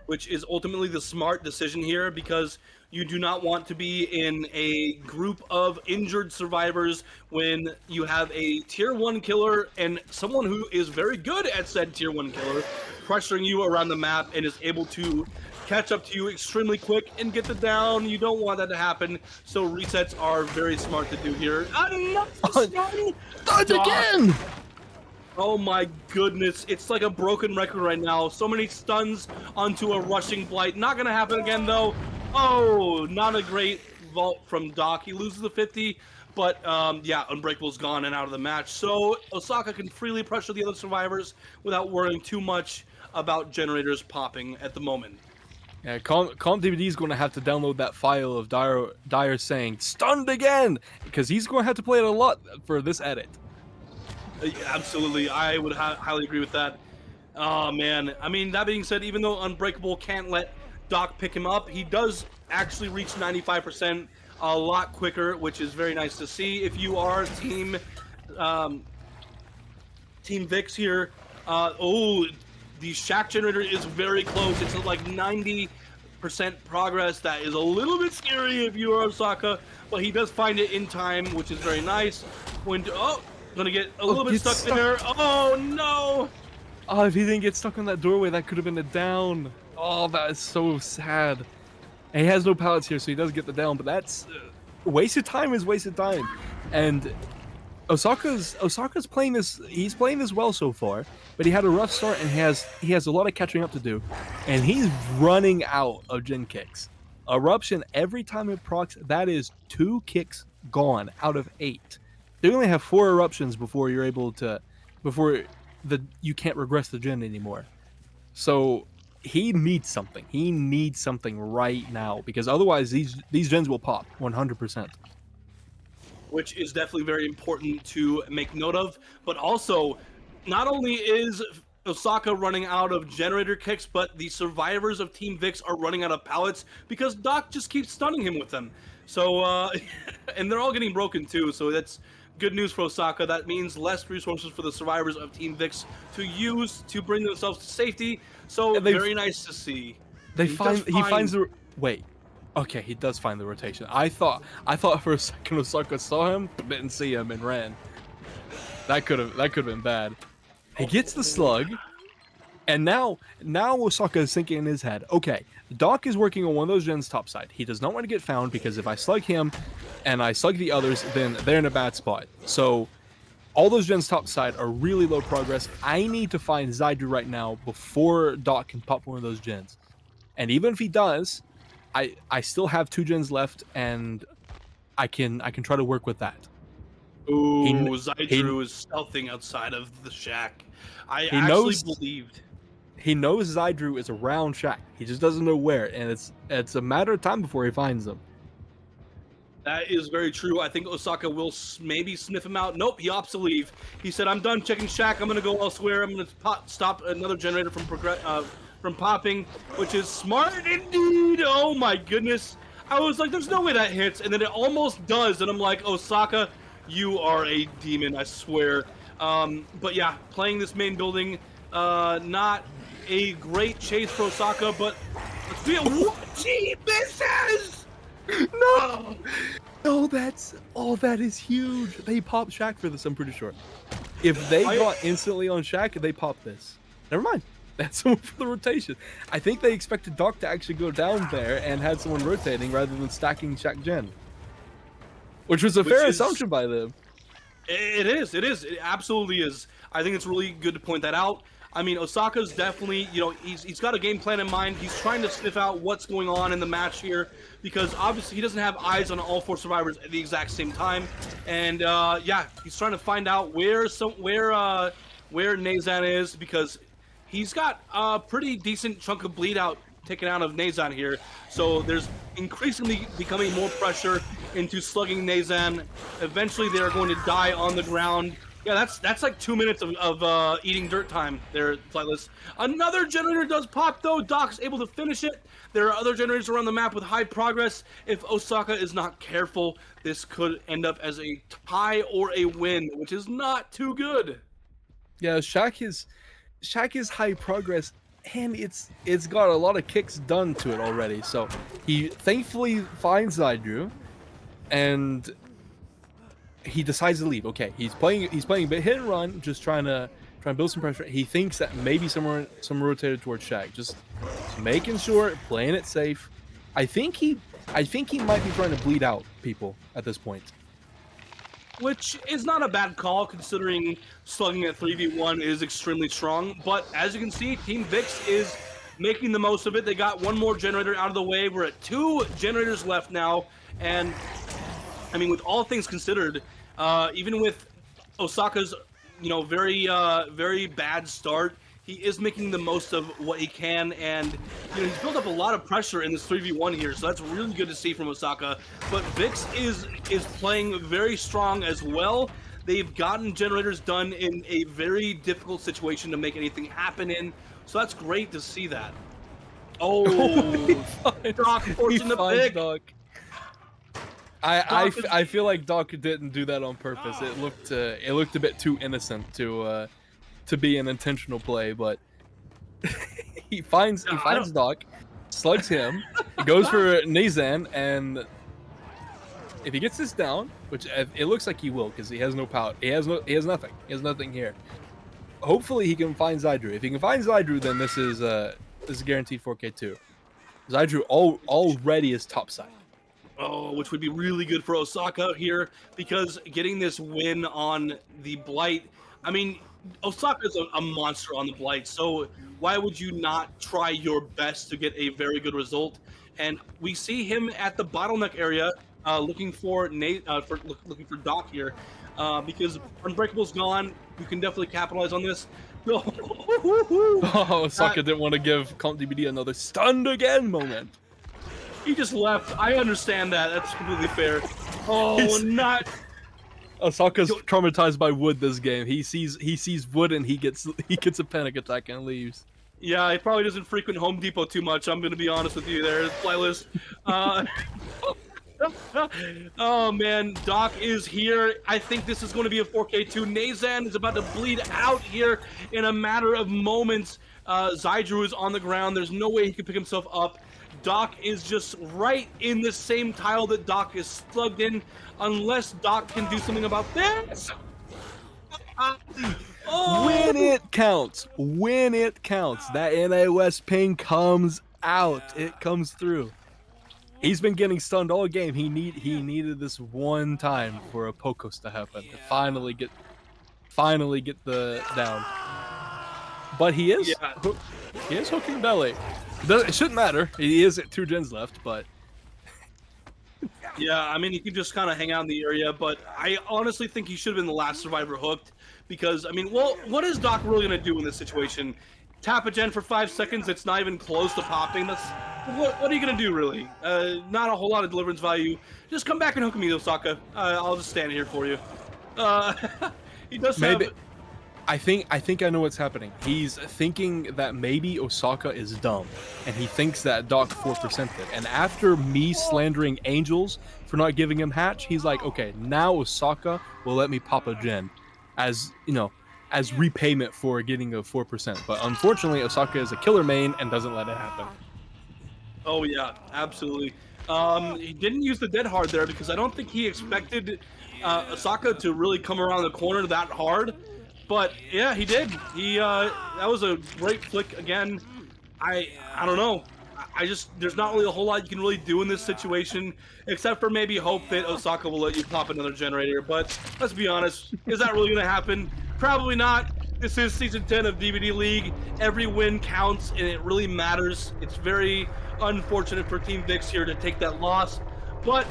Which is ultimately the smart decision here, because you do not want to be in a group of injured survivors when you have a tier 1 killer and someone who is very good at said tier 1 killer pressuring you around the map and is able to catch up to you extremely quick and get the down. You don't want that to happen, so resets are very smart to do here. Again! Oh my goodness, it's like a broken record right now. So many stuns onto a rushing Blight. Not gonna happen again though. Oh, not a great vault from Doc. He loses the 50, but yeah, Unbreakable's gone and out of the match. So Osaka can freely pressure the other survivors without worrying too much about generators popping at the moment. Yeah, Calm DBD is going to have to download that file of Dyer saying stunned again, because he's going to have to play it a lot for this edit. Absolutely, I would highly agree with that. Oh man, I mean, that being said, even though Unbreakable can't let Doc pick him up, he does actually reach 95% a lot quicker, which is very nice to see. If you are team Vikzz here, oh, the shack generator is very close. It's at like 90% progress. That is a little bit scary if you are Osaka, but he does find it in time, which is very nice. When gonna get a little bit stuck there. Oh no! Oh, if he didn't get stuck on that doorway, that could have been a down. Oh, that is so sad. And he has no pallets here, so he does get the down, but that's wasted time is wasted time. And Osaka's playing this. He's playing this well so far, but he had a rough start and he has a lot of catching up to do, and he's running out of gen kicks. Eruption every time it procs, that is 2 kicks gone out of 8. They only have 4 eruptions before you're able to, you can't regress the gen anymore. So he needs something. He needs something right now, because otherwise these gens will pop 100%. Which is definitely very important to make note of. But also, not only is Osaka running out of generator kicks, but the survivors of Team Vikzz are running out of pallets because Doc just keeps stunning him with them. So, and they're all getting broken too, so that's good news for Osaka. That means less resources for the survivors of Team Vikzz to use to bring themselves to safety. So, very nice to see. He finds the... Wait. Okay, he does find the rotation. I thought for a second Osaka saw him, but didn't see him and ran. That could have been bad. He gets the slug, and now Osaka is thinking in his head, okay, Doc is working on one of those gens topside. He does not want to get found, because if I slug him and I slug the others, then they're in a bad spot. So all those gens topside are really low progress. I need to find Zydru right now before Doc can pop one of those gens. And even if he does, I still have 2 gens left, and I can try to work with that. Ooh, Zydru is stealthing outside of the shack. I actually believed. He knows Zydru is around shack. He just doesn't know where, and it's a matter of time before he finds them. That is very true. I think Osaka will maybe sniff him out. Nope, he opts to leave. He said, I'm done checking shack. I'm going to go elsewhere. I'm going to stop another generator from popping, which is smart indeed. Oh my goodness. I was like, there's no way that hits, and then it almost does, and I'm like, Osaka, you are a demon, I swear. But yeah, playing this main building, not a great chase for Osaka, but let's be he misses! No, that is huge. They popped shack for this, I'm pretty sure. If they got instantly on Shaq, they pop this. Never mind. That's someone for the rotation. I think they expected Doc to actually go down there and had someone rotating rather than stacking Shaq Gen. Which was a fair assumption by them. It is. It absolutely is. I think it's really good to point that out. I mean, Osaka's definitely, you know, he's got a game plan in mind. He's trying to sniff out what's going on in the match here because obviously he doesn't have eyes on all 4 survivors at the exact same time. And yeah, he's trying to find out where Nazan is because he's got a pretty decent chunk of bleed out taken out of Nazan here. So there's increasingly becoming more pressure into slugging Nazan. Eventually they are going to die on the ground. Yeah, that's like 2 minutes of eating dirt time there, Flightless. Another generator does pop though. Doc's able to finish it. There are other generators around the map with high progress. If Osaka is not careful, this could end up as a tie or a win, which is not too good. Yeah, Shaq is high progress, and it's got a lot of kicks done to it already. So he thankfully finds Zydru, and he decides to leave. Okay, he's playing a bit hit and run, just trying to build some pressure. He thinks that maybe someone rotated towards Shaq, just making sure, playing it safe. I think he might be trying to bleed out people at this point, which is not a bad call considering slugging at 3v1 is extremely strong. But as you can see, Team Vikzz is making the most of it. They got one more generator out of the way. We're at 2 generators left now, and I mean, with all things considered, even with Osaka's, you know, very bad start, he is making the most of what he can, and you know, he's built up a lot of pressure in this 3v1 here, so that's really good to see from Osaka. But Vikzz is playing very strong as well. They've gotten generators done in a very difficult situation to make anything happen in, so that's great to see that. Oh, Doc forcing the pick. Doc. I feel like Doc didn't do that on purpose. It looked a bit too innocent to be an intentional play, but he finds Doc, slugs him, he goes for Nazan, and if he gets this down, which it looks like he will because he has no power, he has nothing here. Hopefully he can find Zydru. If he can find Zydru, then this is a guaranteed 4K2. Zydru already is topside. Oh, which would be really good for Osaka here, because getting this win on the Blight, I mean, Osaka's a monster on the Blight, so why would you not try your best to get a very good result? And we see him at the bottleneck area, looking for Doc here, because Unbreakable's gone. You can definitely capitalize on this. Oh, Osaka didn't want to give Comp DBD another stunned again moment. He just left. I understand that. That's completely fair. Oh, not. Osaka's traumatized by wood this game. He sees wood and he gets a panic attack and leaves. Yeah, he probably doesn't frequent Home Depot too much. I'm gonna be honest with you there, Flightless. Oh man, Doc is here. I think this is going to be a 4K2. Nazan is about to bleed out here in a matter of moments. Zydru is on the ground. There's no way he can pick himself up. Doc is just right in the same tile that Doc is slugged in, unless Doc can do something about this. Oh. When it counts, that NA West ping comes out. It comes through. He's been getting stunned all game. He needed this one time for a Pokos to happen to finally get the down. But he is hooking belly. It shouldn't matter. He is at 2 gens left, but yeah, I mean, he can just kind of hang out in the area, but I honestly think he should have been the last survivor hooked, because I mean, well, what is Doc really gonna do in this situation? Tap a gen for 5 seconds? It's not even close to popping. That's what are you gonna do really? Not a whole lot of deliverance value. Just come back and hook me, Osaka. I'll just stand here for you. He does maybe. have. I think I know what's happening. He's thinking that maybe Osaka is dumb, and he thinks that Doc 4%ed it. And after me slandering Angels for not giving him hatch, he's like, okay, now Osaka will let me pop a gen, as you know, as repayment for getting a 4%. But unfortunately, Osaka is a killer main and doesn't let it happen. Oh yeah, absolutely. He didn't use the dead hard there because I don't think he expected Osaka to really come around the corner that hard. But yeah, he did. That was a great flick again. I don't know. I just, there's not really a whole lot you can really do in this situation, except for maybe hope that Osaka will let you pop another generator. But let's be honest, is that really going to happen? Probably not. This is Season 10 of DBDLeague. Every win counts, and it really matters. It's very unfortunate for Team Vikzz here to take that loss. But,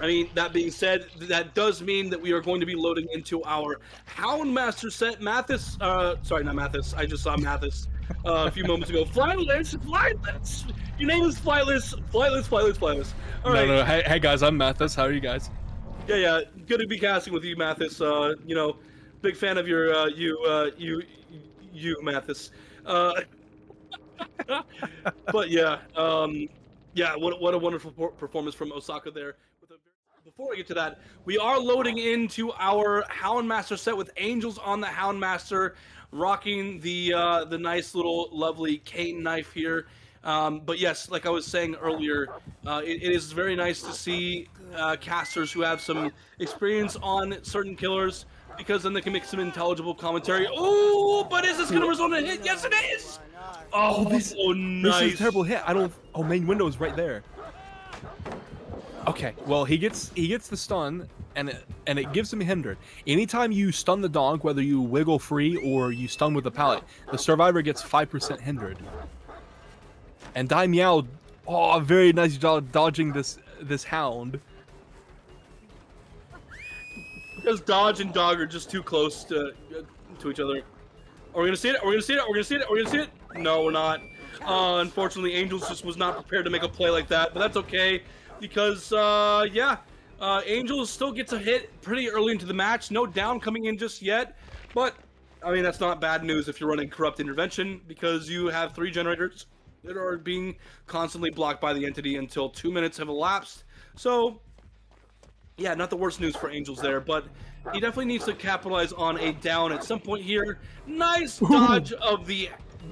I mean, that being said, that does mean that we are going to be loading into our Houndmaster set. Mathis, sorry, not Mathis. I just saw Mathis a few moments ago. Flightless, Flightless. Your name is Flightless, Flightless, Flightless, Flightless. All right. No. Hey guys, I'm Mathis. How are you guys? Yeah. Good to be casting with you, Mathis. You know, big fan of your you Mathis. But yeah, what a wonderful performance from Osaka there. Before we get to that, we are loading into our Houndmaster set with Angels on the Houndmaster, rocking the nice little lovely cane knife here. But yes, like I was saying earlier, it is very nice to see casters who have some experience on certain killers, because then they can make some intelligible commentary. Oh, but is this going to result in a hit? Yes, it is! Oh, nice. This is a terrible hit. Oh, main window is right there. Okay, well, he gets the stun, and it gives him hindered. Anytime you stun the dog, whether you wiggle free or you stun with the pallet, the survivor gets 5% hindered. And Dai Meow, oh, very nice job dodging this hound. Because Dodge and Dog are just too close to each other. Are we gonna see it? Are we gonna see it? Are we gonna see it? Are we gonna see it? No, we're not. Unfortunately, Angels just was not prepared to make a play like that, but that's okay. Because, Angels still gets a hit pretty early into the match. No down coming in just yet. But, I mean, that's not bad news if you're running Corrupt Intervention, because you have 3 generators that are being constantly blocked by the entity until 2 minutes have elapsed. So, yeah, not the worst news for Angels there, but he definitely needs to capitalize on a down at some point here. Nice dodge of the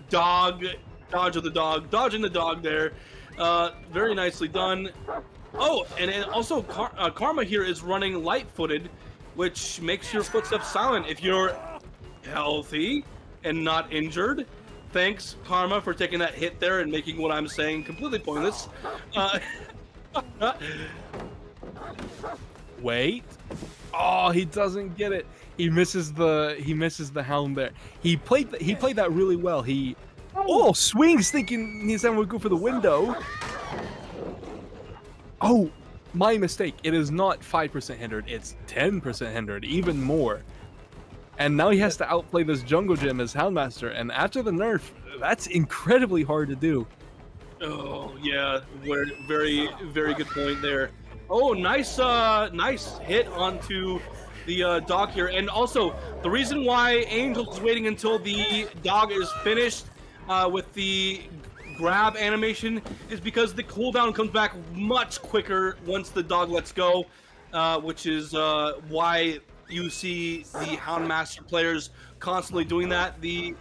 dog. Dodging the dog there. Very nicely done. Oh, and also Karma here is running light-footed, which makes your footsteps silent if you're healthy and not injured. Thanks, Karma, for taking that hit there and making what I'm saying completely pointless. Wait. Oh, he doesn't get it. He misses the hound there. He played that really well. Swings thinking he's going to go for the window. Oh, my mistake. It is not 5% hindered. It's 10% hindered, even more. And now he has to outplay this jungle gym as Houndmaster. And after the nerf, that's incredibly hard to do. Oh, yeah. Very, very good point there. Oh, nice hit onto the dog here. And also, the reason why Angel is waiting until the dog is finished with the grab animation is because the cooldown comes back much quicker once the dog lets go, which is why you see the Houndmaster players constantly doing that. The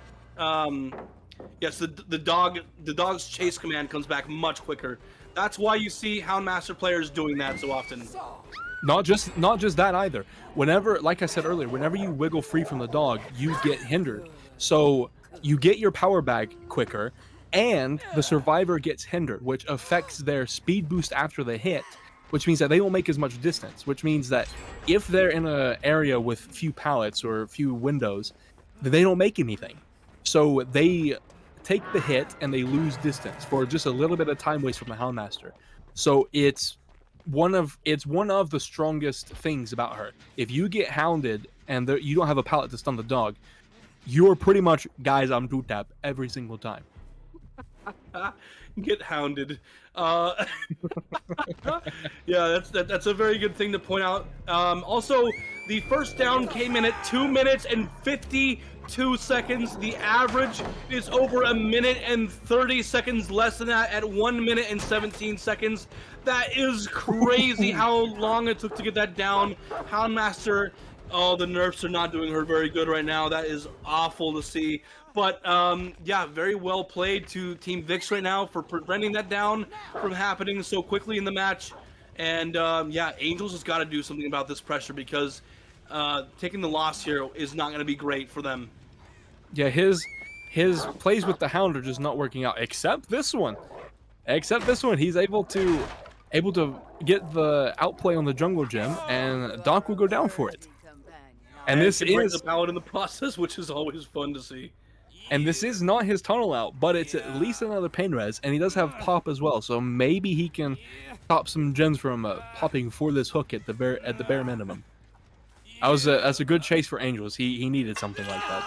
dog's chase command comes back much quicker. That's why you see Houndmaster players doing that so often. Not just that either. Whenever, like I said earlier, whenever you wiggle free from the dog, you get hindered. So you get your power bag quicker, and the survivor gets hindered, which affects their speed boost after the hit, which means that they don't make as much distance, which means that if they're in an area with few pallets or few windows, they don't make anything. So they take the hit and they lose distance for just a little bit of time waste from the Houndmaster. So it's one of the strongest things about her. If you get hounded and you don't have a pallet to stun the dog, you're pretty much, guys, I'm 2-tap every single time. Get hounded. Yeah, that's a very good thing to point out. Also, the first down came in at 2 minutes and 52 seconds. The average is over 1 minute and 30 seconds less than that at 1 minute and 17 seconds. That is crazy how long it took to get that down. Houndmaster, oh, the nerfs are not doing her very good right now. That is awful to see. But, yeah, very well played to Team Vikzz right now for preventing that down from happening so quickly in the match. And, yeah, Angels has got to do something about this pressure, because taking the loss here is not going to be great for them. Yeah, his plays with the Hound are just not working out, except this one. Except this one, he's able to get the outplay on the jungle gym, and Doc will go down for it. And this is is the Paladin in the process, which is always fun to see. And this is not his tunnel out, but it's at least another pain res, and he does have pop as well, so maybe he can stop some gens from popping for this hook at the bare minimum. That's a good chase for Angels. He needed something like that.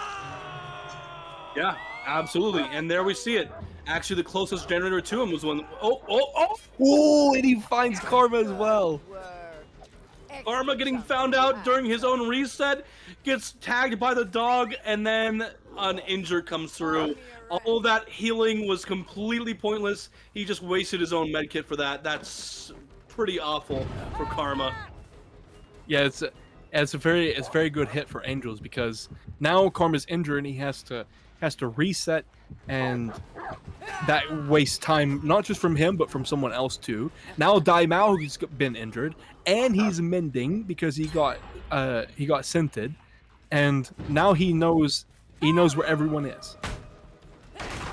Yeah, absolutely. And there we see it. Actually, the closest generator to him was one. Oh! And he finds Karma as well. Karma getting found out during his own reset, gets tagged by the dog, and then an injured comes through. All of that healing was completely pointless. He just wasted his own medkit for that. That's pretty awful for Karma. Yeah, it's a very good hit for Angels, because now Karma's injured and he has to reset, and that wastes time not just from him but from someone else too. Now Daimao, who's been injured, and he's mending because he got scented, and now he knows where everyone is.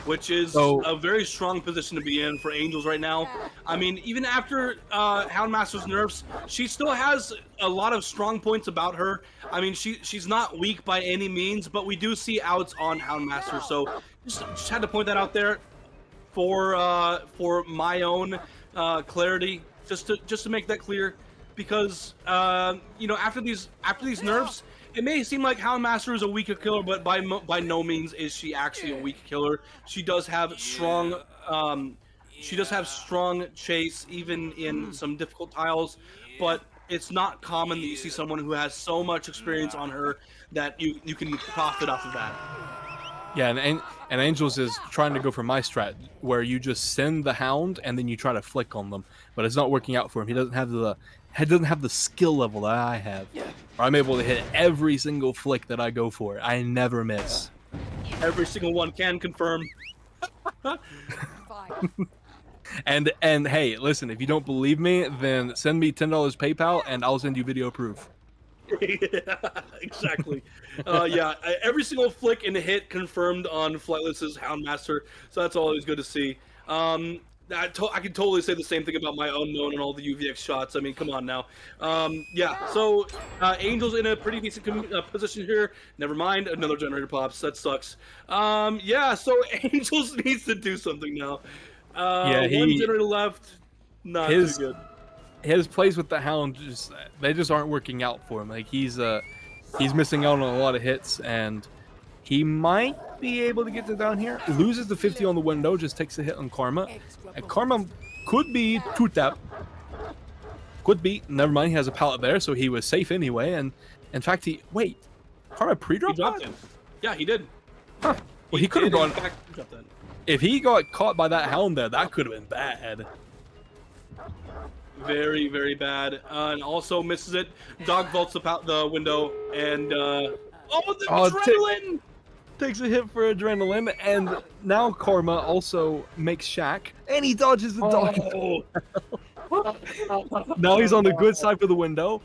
Which is a very strong position to be in for Angels right now. I mean, even after Houndmaster's nerfs, she still has a lot of strong points about her. I mean, she's not weak by any means, but we do see outs on Houndmaster. So just had to point that out there for my own clarity, just to make that clear, because you know, after these nerfs, it may seem like Houndmaster is a weaker killer, but by no means is she actually a weak killer. She does have strong chase even in some difficult tiles, but it's not common that you see someone who has so much experience on her that you can profit off of that. Yeah, and Angels is trying to go for my strat, where you just send the Hound and then you try to flick on them, but it's not working out for him. He doesn't have the skill level that I have. I'm able to hit every single flick that I go for. I never miss. Every single one, can confirm. And hey, listen, if you don't believe me, then send me $10 PayPal and I'll send you video proof. Yeah, exactly. Yeah, every single flick and hit confirmed on Flightless's Houndmaster, so that's always good to see. I can totally say the same thing about my unknown and all the UVX shots. I mean, come on now. Yeah, so Angel's in a pretty decent position here. Never mind, another generator pops. That sucks. Yeah, so Angels needs to do something now. One generator left. Not too good. His plays with the Hound just aren't working out for him. Like he's missing out on a lot of hits, and he might be able to get to down here. Loses the 50 on the window, just takes a hit on Karma. And Karma could be 2-tap. Could be. Never mind, he has a pallet there, so he was safe anyway. And in fact, Karma pre-dropped that? Him. Yeah, he did. Huh. Well, he could have gone. If he got caught by that Hound there, that could have been bad. Very, very bad. And also misses it. Dog vaults the window, and the adrenaline! Takes a hit for adrenaline, and now Karma also makes Shack, and he dodges the dog. Now he's on the good side for the window.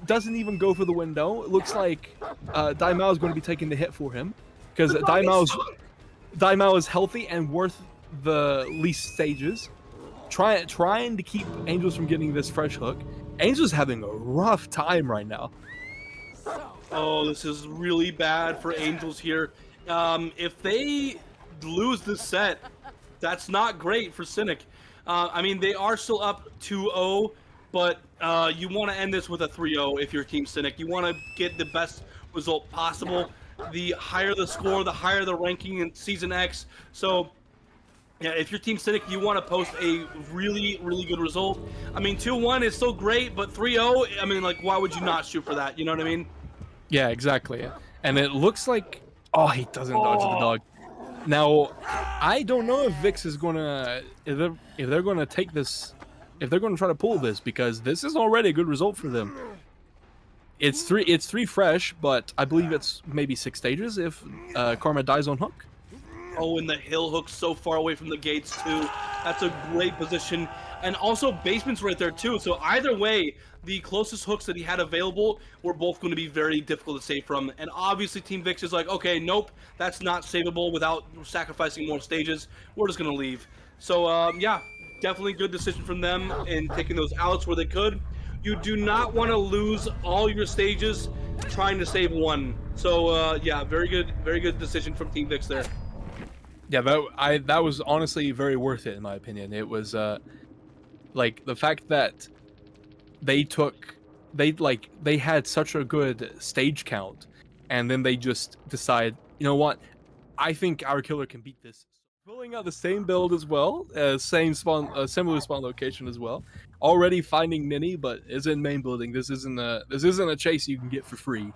Doesn't even go for the window. It looks like Daimao is going to be taking the hit for him, because Daimao is healthy and worth the least stages. Trying to keep Angels from getting this fresh hook. Angels having a rough time right now. Oh, this is really bad for Angels here. If they lose this set, that's not great for Cynic. I mean, they are still up 2-0, but you want to end this with a 3-0 if you're Team Cynic. You want to get the best result possible. The higher the score, the higher the ranking in Season X. So, yeah, if you're Team Cynic, you want to post a really, really good result. I mean, 2-1 is still great, but 3-0, I mean, like, why would you not shoot for that? You know what I mean? Yeah, exactly. And it looks like... Oh, he doesn't dodge the dog. Now, I don't know if Vikzz is gonna... If they're gonna take this... If they're gonna try to pull this, because this is already a good result for them. It's three fresh, but I believe it's maybe 6 stages if Karma dies on hook. Oh, and the hill hook's so far away from the gates, too. That's a great position. and also basement's right there too. So either way, the closest hooks that he had available were both going to be very difficult to save from. And obviously Team Vikzz is like, okay, nope, that's not savable without sacrificing more stages. We're just going to leave. So yeah, definitely good decision from them in taking those outs where they could. You do not want to lose all your stages trying to save one. So yeah, very good decision from Team Vikzz there. Yeah, that was honestly very worth it in my opinion. It was like the fact that they had such a good stage count, and then they just decide, you know what, I think our killer can beat this. Pulling out the same build as well, same spawn, similar spawn location as well. Already finding Nini, but is in main building. This isn't a chase you can get for free.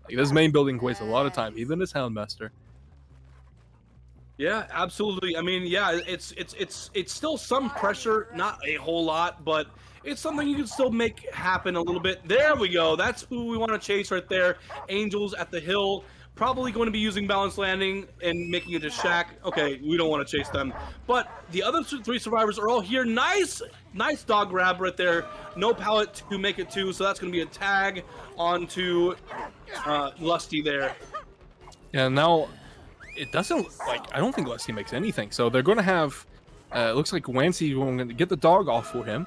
Like, this main building wastes a lot of time, even as Houndmaster. Yeah, absolutely. I mean, yeah, it's still some pressure, not a whole lot, but it's something you can still make happen a little bit. There we go. That's who we want to chase right there. Angels at the hill. Probably going to be using balance landing and making it a shack. Okay, we don't want to chase them. But the other three survivors are all here. Nice dog grab right there. No pallet to make it to, so that's going to be a tag onto Lusty there. Yeah, now it doesn't, like, I don't think Lusty makes anything. So they're going to have, it looks like Wancy going to get the dog off for him.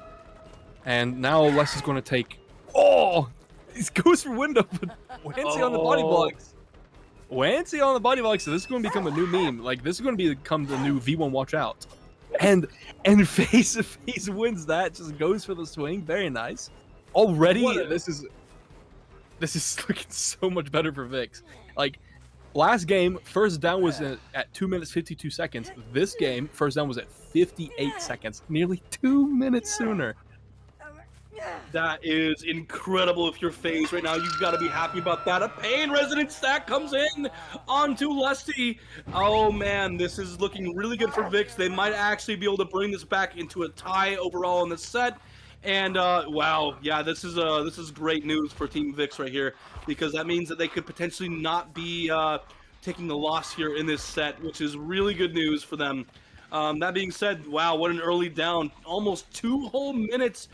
And now Lusty's going to take, oh, he goes for window, but Wancy on the body blocks. Wancy on the body block, so this is going to become a new meme. Like, this is going to become the new V1 watch out. And FaZe wins that, just goes for the swing. Very nice. Already, this is looking so much better for Vikzz. Like, last game, first down was at 2 minutes 52 seconds. This game, first down was at 58 seconds, nearly 2 minutes sooner. That is incredible. If you're FaZe right now, you've got to be happy about that. A pain resident stack comes in onto Lusty. Oh man, this is looking really good for Vikzz. They might actually be able to bring this back into a tie overall in the set. And wow, yeah, this is great news for Team Vikzz right here, because that means that they could potentially not be taking the loss here in this set, which is really good news for them. That being said, wow, what an early down. Almost 2 whole minutes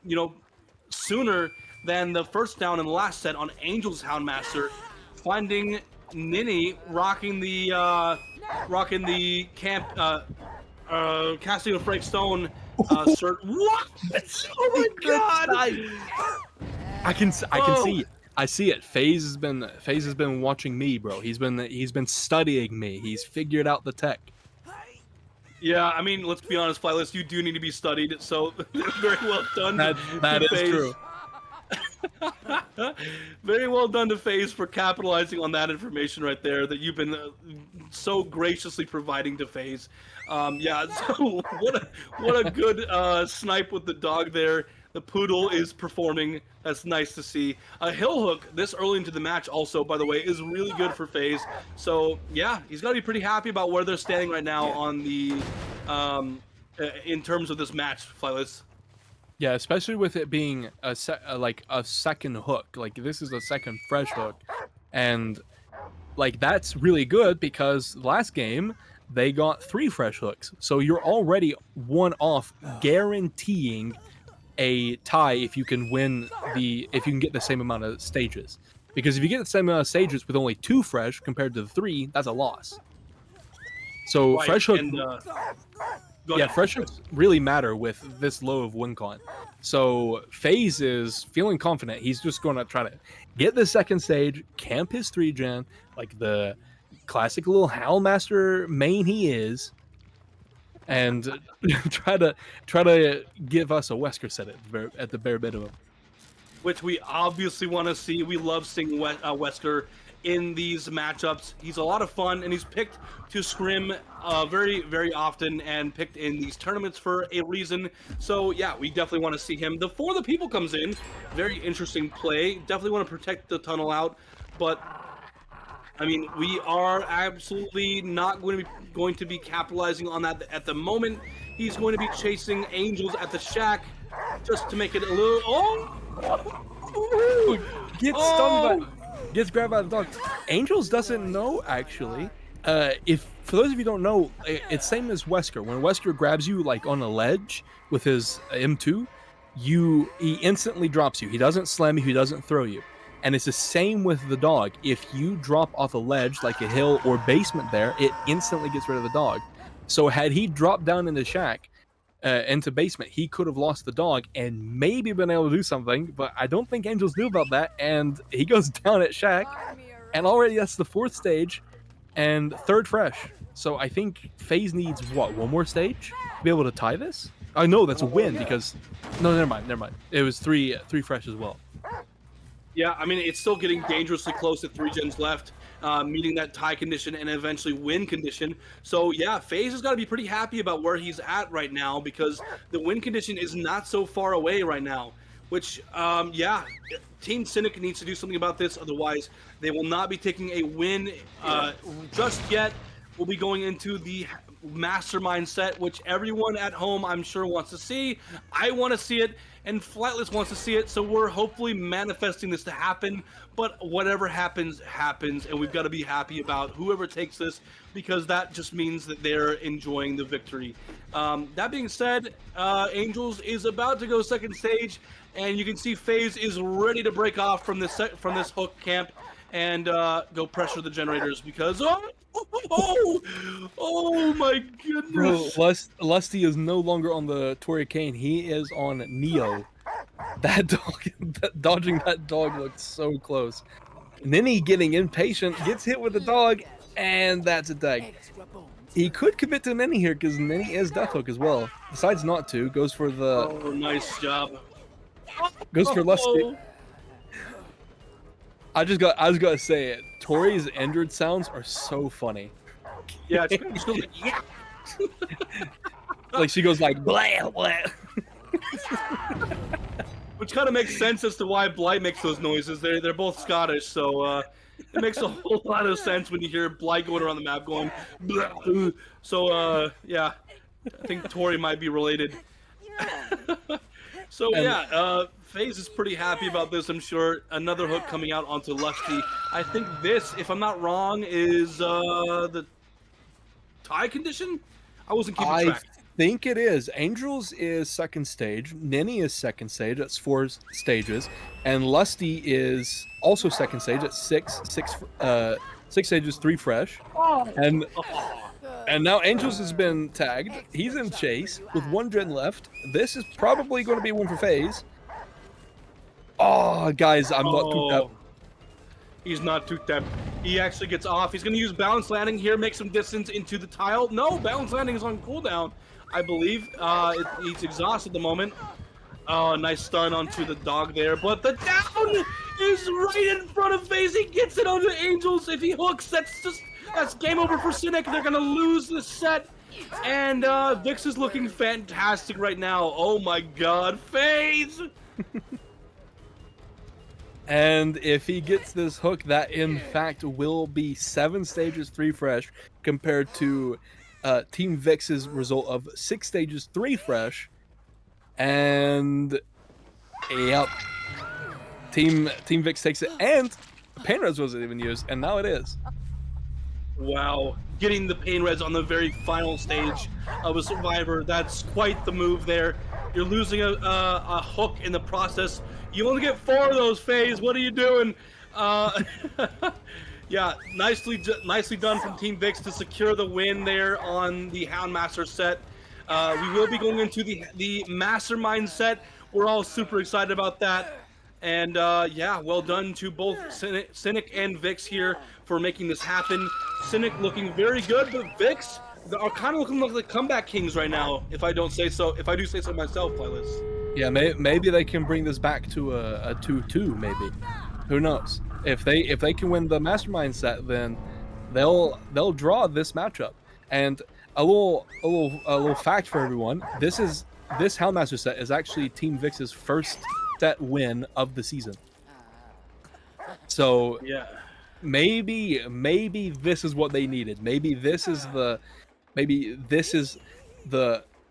you know, sooner than the first down in the last set on Angel's Houndmaster, finding Nini rocking the camp casting a Frank Stone cert. What? Oh my god! I can see it. I see it. FaZe has been watching me, bro. He's been studying me. He's figured out the tech. Yeah, I mean, let's be honest, Flightless, you do need to be studied, so very well done. That is true. Very well done to FaZe for capitalizing on that information right there that you've been so graciously providing to FaZe. Yeah, so what a good snipe with the dog there. The poodle is performing. That's nice to see. A hill hook this early into the match also, by the way, is really good for FaZe. So yeah, he's got to be pretty happy about where they're standing right now on the in terms of this match, Flightless. Yeah, especially with it being a second hook. Like, this is a second fresh hook, and like, that's really good because last game they got 3 fresh hooks. So you're already 1 off, guaranteeing a tie if you can get the same amount of stages. Because if you get the same amount of stages with only 2 fresh compared to the 3, that's a loss. So right. fresh hook, fresh hooks really matter with this low of win con. So FaZe is feeling confident. He's just going to try to get the second stage, camp his 3-gen, like the classic little Houndmaster main he is, and try to give us a Wesker set at the bare minimum. Which we obviously want to see. We love seeing Wesker in these matchups. He's a lot of fun, and he's picked to scrim very, very often and picked in these tournaments for a reason. So yeah, we definitely want to see him. The For the People comes in. Very interesting play. Definitely want to protect the tunnel out, but I mean, we are absolutely not going to be capitalizing on that at the moment. He's going to be chasing Angels at the shack just to make it a little. Gets stunned by, gets grabbed by the dog. Angels doesn't know actually. if for those of you who don't know, it's same as Wesker. When Wesker grabs you like on a ledge with his M2, he instantly drops you. He doesn't slam you. He doesn't throw you. And it's the same with the dog. If you drop off a ledge like a hill or basement there, it instantly gets rid of the dog. So had he dropped down in the shack, into basement, he could have lost the dog and maybe been able to do something, but I don't think Angels knew about that, and he goes down at shack, and already that's the 4th stage and 3rd fresh. So I think FaZe needs, what, 1 more stage to be able to tie this? I know that's a win because... No, never mind. It was 3 fresh as well. Yeah, I mean, it's still getting dangerously close to 3 gens left, meeting that tie condition and eventually win condition. So, yeah, FaZe has got to be pretty happy about where he's at right now because the win condition is not so far away right now, which, yeah, Team Cynic needs to do something about this. Otherwise, they will not be taking a win just yet. We'll be going into the Mastermind set, which everyone at home, I'm sure, wants to see. I want to see it, and Flightless wants to see it, so we're hopefully manifesting this to happen. But whatever happens, happens, and we've got to be happy about whoever takes this, because that just means that they're enjoying the victory. That being said, Angels is about to go 2nd stage, and you can see FaZe is ready to break off from this hook camp and go pressure the generators because oh my goodness. Bro, Lusty is no longer on the Tory Kane. He is on Neo. That dog, dodging that dog looked so close. And then he getting impatient, gets hit with the dog, and that's a tag. He could commit to Nenny here because Nenny is death hook as well. Decides not to, goes for the... Oh, nice job. Goes for Lusty. I just gotta say it. Tori's injured sounds are so funny. Yeah, it's like, yeah. Like she goes like blah blah. Which kind of makes sense as to why Blight makes those noises. They're both Scottish, so it makes a whole lot of sense when you hear Blight going around the map going blah. So yeah, I think Tori might be related. So yeah, FaZe is pretty happy about this, I'm sure. Another hook coming out onto Lusty. I think this, if I'm not wrong, is the tie condition? I wasn't keeping track. I think it is. Angels is 2nd stage. Nenny is 2nd stage. That's 4 stages. And Lusty is also 2nd stage. That's 6 stages, 3 fresh. And now Angels has been tagged. He's in chase with 1 gen left. This is probably going to be one for FaZe. Oh, guys, I'm not too tapped. He's not too tapped. He actually gets off. He's going to use balance landing here, make some distance into the tile. No, balance landing is on cooldown, I believe. He's exhausted at the moment. Oh, nice stun onto the dog there. But the down is right in front of FaZe. He gets it onto Angels. If he hooks, that's game over for Cynic. They're going to lose the set. And Vikzz is looking fantastic right now. Oh my god, FaZe! And if he gets this hook, that in fact will be 7 stages, 3 fresh, compared to Team Vikz's result of 6 stages, 3 fresh. And yep, Team Vikzz takes it, and pain res wasn't even used, and now it is. Wow, getting the pain res on the very final stage of a Survivor, that's quite the move there. You're losing a hook in the process. You only get 4 of those, FaZe. What are you doing? Yeah, nicely done from Team Vikzz to secure the win there on the Houndmaster set. We will be going into the Mastermind set. We're all super excited about that. And yeah, well done to both Cynic and Vikzz here for making this happen. Cynic looking very good, but Vikzz are kind of looking like comeback kings right now, if I do say so myself, Flightless. Yeah, maybe they can bring this back to a 2-2, maybe. Who knows? If they can win the Mastermind set, then they'll draw this matchup. And a little fact for everyone: this Houndmaster set is actually Team Vikz's first set win of the season. So yeah, maybe this is what they needed. Maybe this is the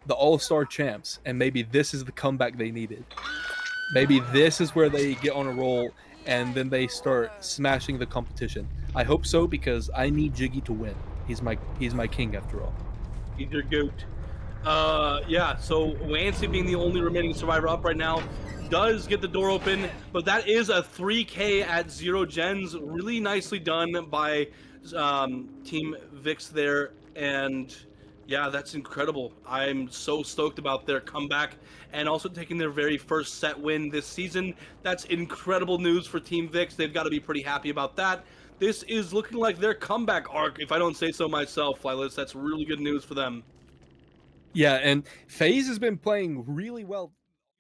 all-star champs, and maybe this is the comeback they needed. Maybe this is where they get on a roll and then they start smashing the competition. I hope so, because I need Jiggy to win. He's my king after all. He's your goat. Yeah, so Wancy being the only remaining survivor up right now does get the door open, but that is a 3K at 0 gens. Really nicely done by Team Vikzz there, and yeah, that's incredible. I'm so stoked about their comeback and also taking their very first set win this season. That's incredible news for Team Vikzz. They've got to be pretty happy about that. This is looking like their comeback arc, if I don't say so myself, Flightless. That's really good news for them. Yeah, and FaZe has been playing really well.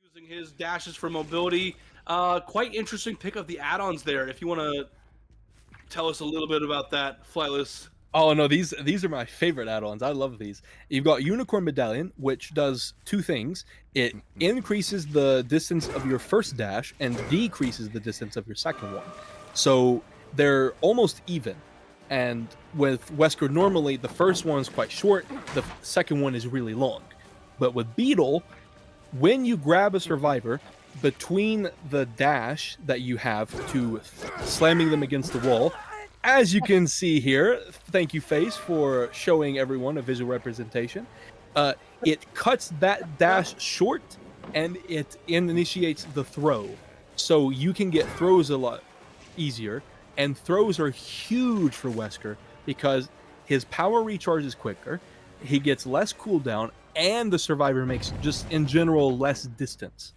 Using his dashes for mobility. Quite interesting pick of the add-ons there. If you want to tell us a little bit about that, Flightless. Oh no, these are my favorite add-ons. I love these. You've got Unicorn Medallion, which does two things. It increases the distance of your first dash and decreases the distance of your second one. So they're almost even. And with Wesker, normally the first one's quite short, the second one is really long. But with Beetle, when you grab a survivor, between the dash that you have to slamming them against the wall, as you can see here, thank you FaZe for showing everyone a visual representation, it cuts that dash short and it initiates the throw. So you can get throws a lot easier. And throws are huge for Wesker because his power recharge is quicker, he gets less cooldown, and the survivor makes just in general less distance.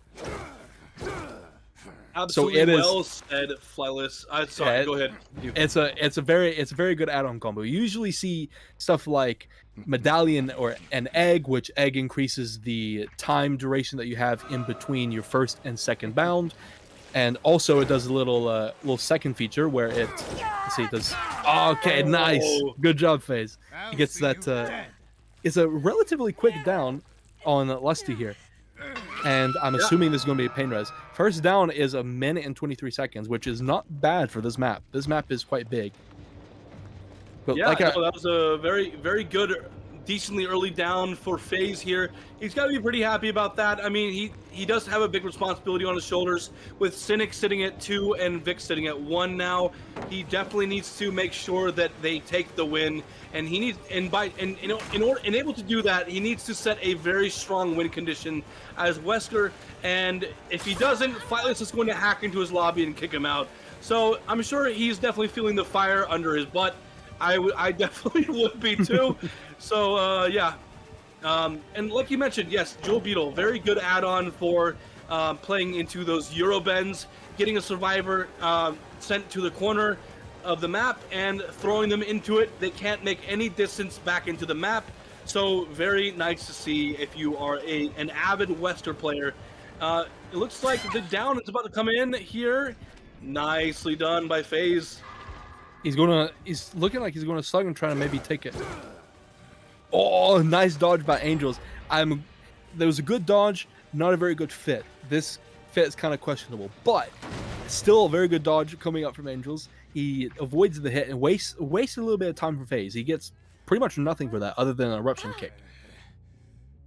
Absolutely, so it well is, said, Flightless. Sorry, go ahead. It's a very good add-on combo. You usually see stuff like Medallion or an egg, which egg increases the time duration that you have in between your first and second bound. And also, it does a little second feature where it. Let's see, it does. Okay, nice, good job, FaZe. He gets that. It's a relatively quick down on Lusty here, and I'm assuming this is going to be a pain res. First down is 1 minute and 23 seconds, which is not bad for this map. This map is quite big. But yeah, like that was a very good, decently early down for FaZe here. He's got to be pretty happy about that. I mean, he does have a big responsibility on his shoulders with Cynic sitting at 2 and Vikzz sitting at 1 now. He definitely needs to make sure that they take the win, and he needs able to do that, he needs to set a very strong win condition as Wesker. And if he doesn't, Flightless is going to hack into his lobby and kick him out. So I'm sure he's definitely feeling the fire under his butt. I definitely would be too. So yeah, and like you mentioned, yes, Jewel Beetle, very good add-on for playing into those Euro bends, getting a survivor sent to the corner of the map and throwing them into it. They can't make any distance back into the map. So very nice to see if you are an avid Wesker player. It looks like the down is about to come in here. Nicely done by FaZe. He's looking like he's going to slug and try to maybe take it. Oh, nice dodge by Angels. There was a good dodge, not a very good fit. This fit is kind of questionable, but still a very good dodge coming up from Angels. He avoids the hit and wastes a little bit of time for FaZe. He gets pretty much nothing for that other than an eruption kick.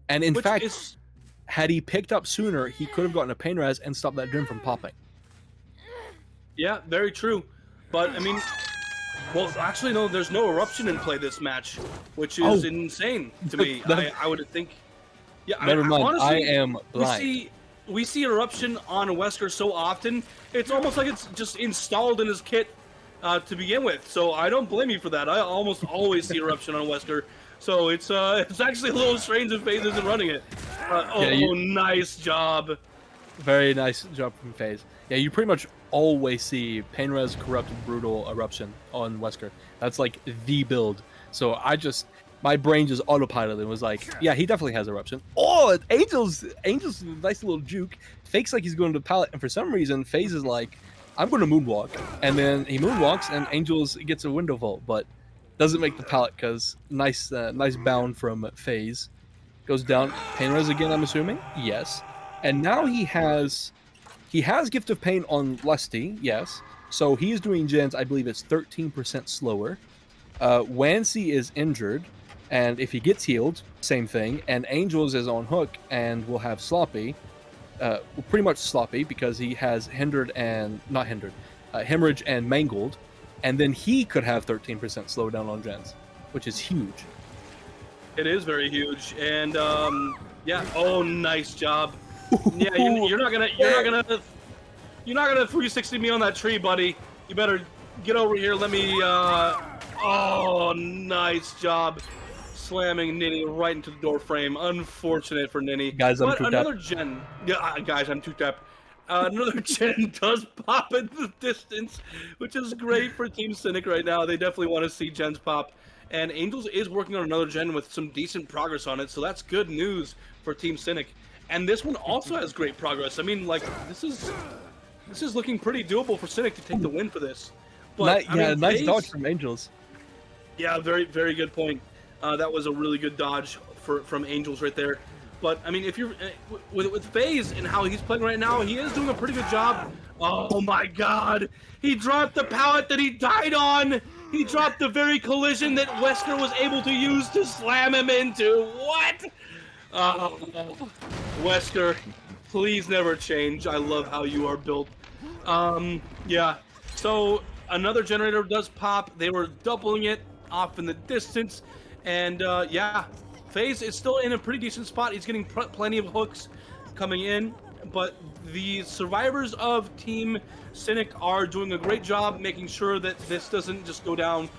And in fact, had he picked up sooner, he could have gotten a pain res and stopped that Drim from popping. Yeah, very true. But I mean, well, actually, no, there's no eruption in play this match, which is insane to me. I would think. Yeah, never mind. Honestly, I am blind. We see eruption on Wesker so often, it's almost like it's just installed in his kit to begin with. So I don't blame you for that. I almost always see eruption on Wesker. So it's actually a little strange if FaZe isn't running it. Nice job. Very nice job from FaZe. Yeah, you pretty much always see Pain Res, Corrupt, Brutal, Eruption on Wesker. That's like the build. So my brain just autopiloted and was like, yeah, he definitely has Eruption. Oh, Angel's nice little juke. Fakes like he's going to the pallet, and for some reason, FaZe is like, I'm going to moonwalk. And then he moonwalks, and Angels gets a window vault, but doesn't make the pallet because nice bound from FaZe. Goes down. Pain Res again, I'm assuming? Yes. And now he has Gift of Pain on Lusty, yes. So he's doing gens, I believe it's 13% slower. Wancy is injured, and if he gets healed, same thing. And Angels is on hook and will have Sloppy. Pretty much Sloppy because he has Hemorrhage and Mangled. And then he could have 13% slowdown on gens. which is huge. It is very huge, and yeah. Oh, nice job. Yeah, you're not gonna 360 me on that tree, buddy. You better get over here. Let me. Oh, nice job, slamming Ninny right into the door frame. Unfortunate for Ninny. Guys, I'm too another gen. Yeah, guys, I'm too tap. Another gen does pop in the distance, which is great for Team Cynic right now. They definitely want to see gens pop. And Angels is working on another gen with some decent progress on it, so that's good news for Team Cynic. And this one also has great progress. I mean, like, this is looking pretty doable for Cynic to take the win for this. But yeah, I mean, nice dodge from Angels. Yeah, very, very good point. That was a really good dodge from Angels right there. But I mean, if you're with FaZe and how he's playing right now, he is doing a pretty good job. Oh my God, he dropped the pallet that he died on. He dropped the very collision that Wesker was able to use to slam him into. What? Wesker, please never change. I love how you are built. Yeah. So another generator does pop. They were doubling it off in the distance, and yeah, FaZe is still in a pretty decent spot. He's getting plenty of hooks coming in, but the survivors of Team Cynic are doing a great job making sure that this doesn't just go down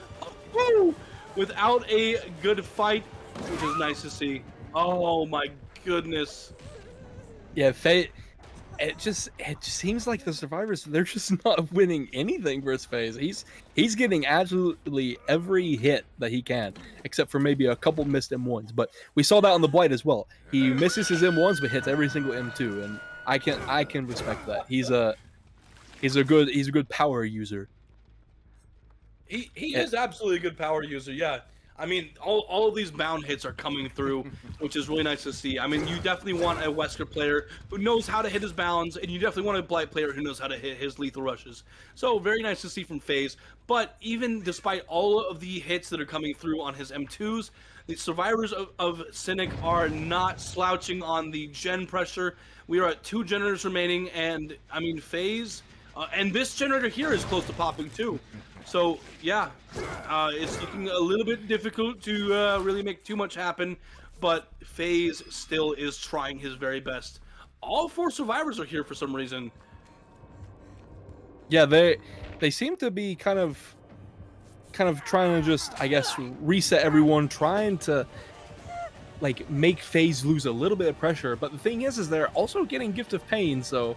without a good fight, which is nice to see. Oh my goodness. Yeah, it just seems like the survivors, they're just not winning anything versus FaZe. He's getting absolutely every hit that he can, except for maybe a couple missed M1s. But we saw that on the Blight as well. He misses his M1s but hits every single M2, and I can respect that. He's a good power user. He is absolutely a good power user, yeah. I mean, all of these bound hits are coming through, which is really nice to see. I mean, you definitely want a Wesker player who knows how to hit his bounds, and you definitely want a Blight player who knows how to hit his lethal rushes. So, very nice to see from FaZe. But even despite all of the hits that are coming through on his M2s, the survivors of Cynic are not slouching on the gen pressure. We are at 2 generators remaining, and, I mean, FaZe... and this generator here is close to popping too. So, yeah, it's looking a little bit difficult to really make too much happen, but FaZe still is trying his very best. All 4 survivors are here for some reason. Yeah, they seem to be kind of trying to just, I guess, reset everyone, trying to like make FaZe lose a little bit of pressure. But the thing is they're also getting Gift of Pain, so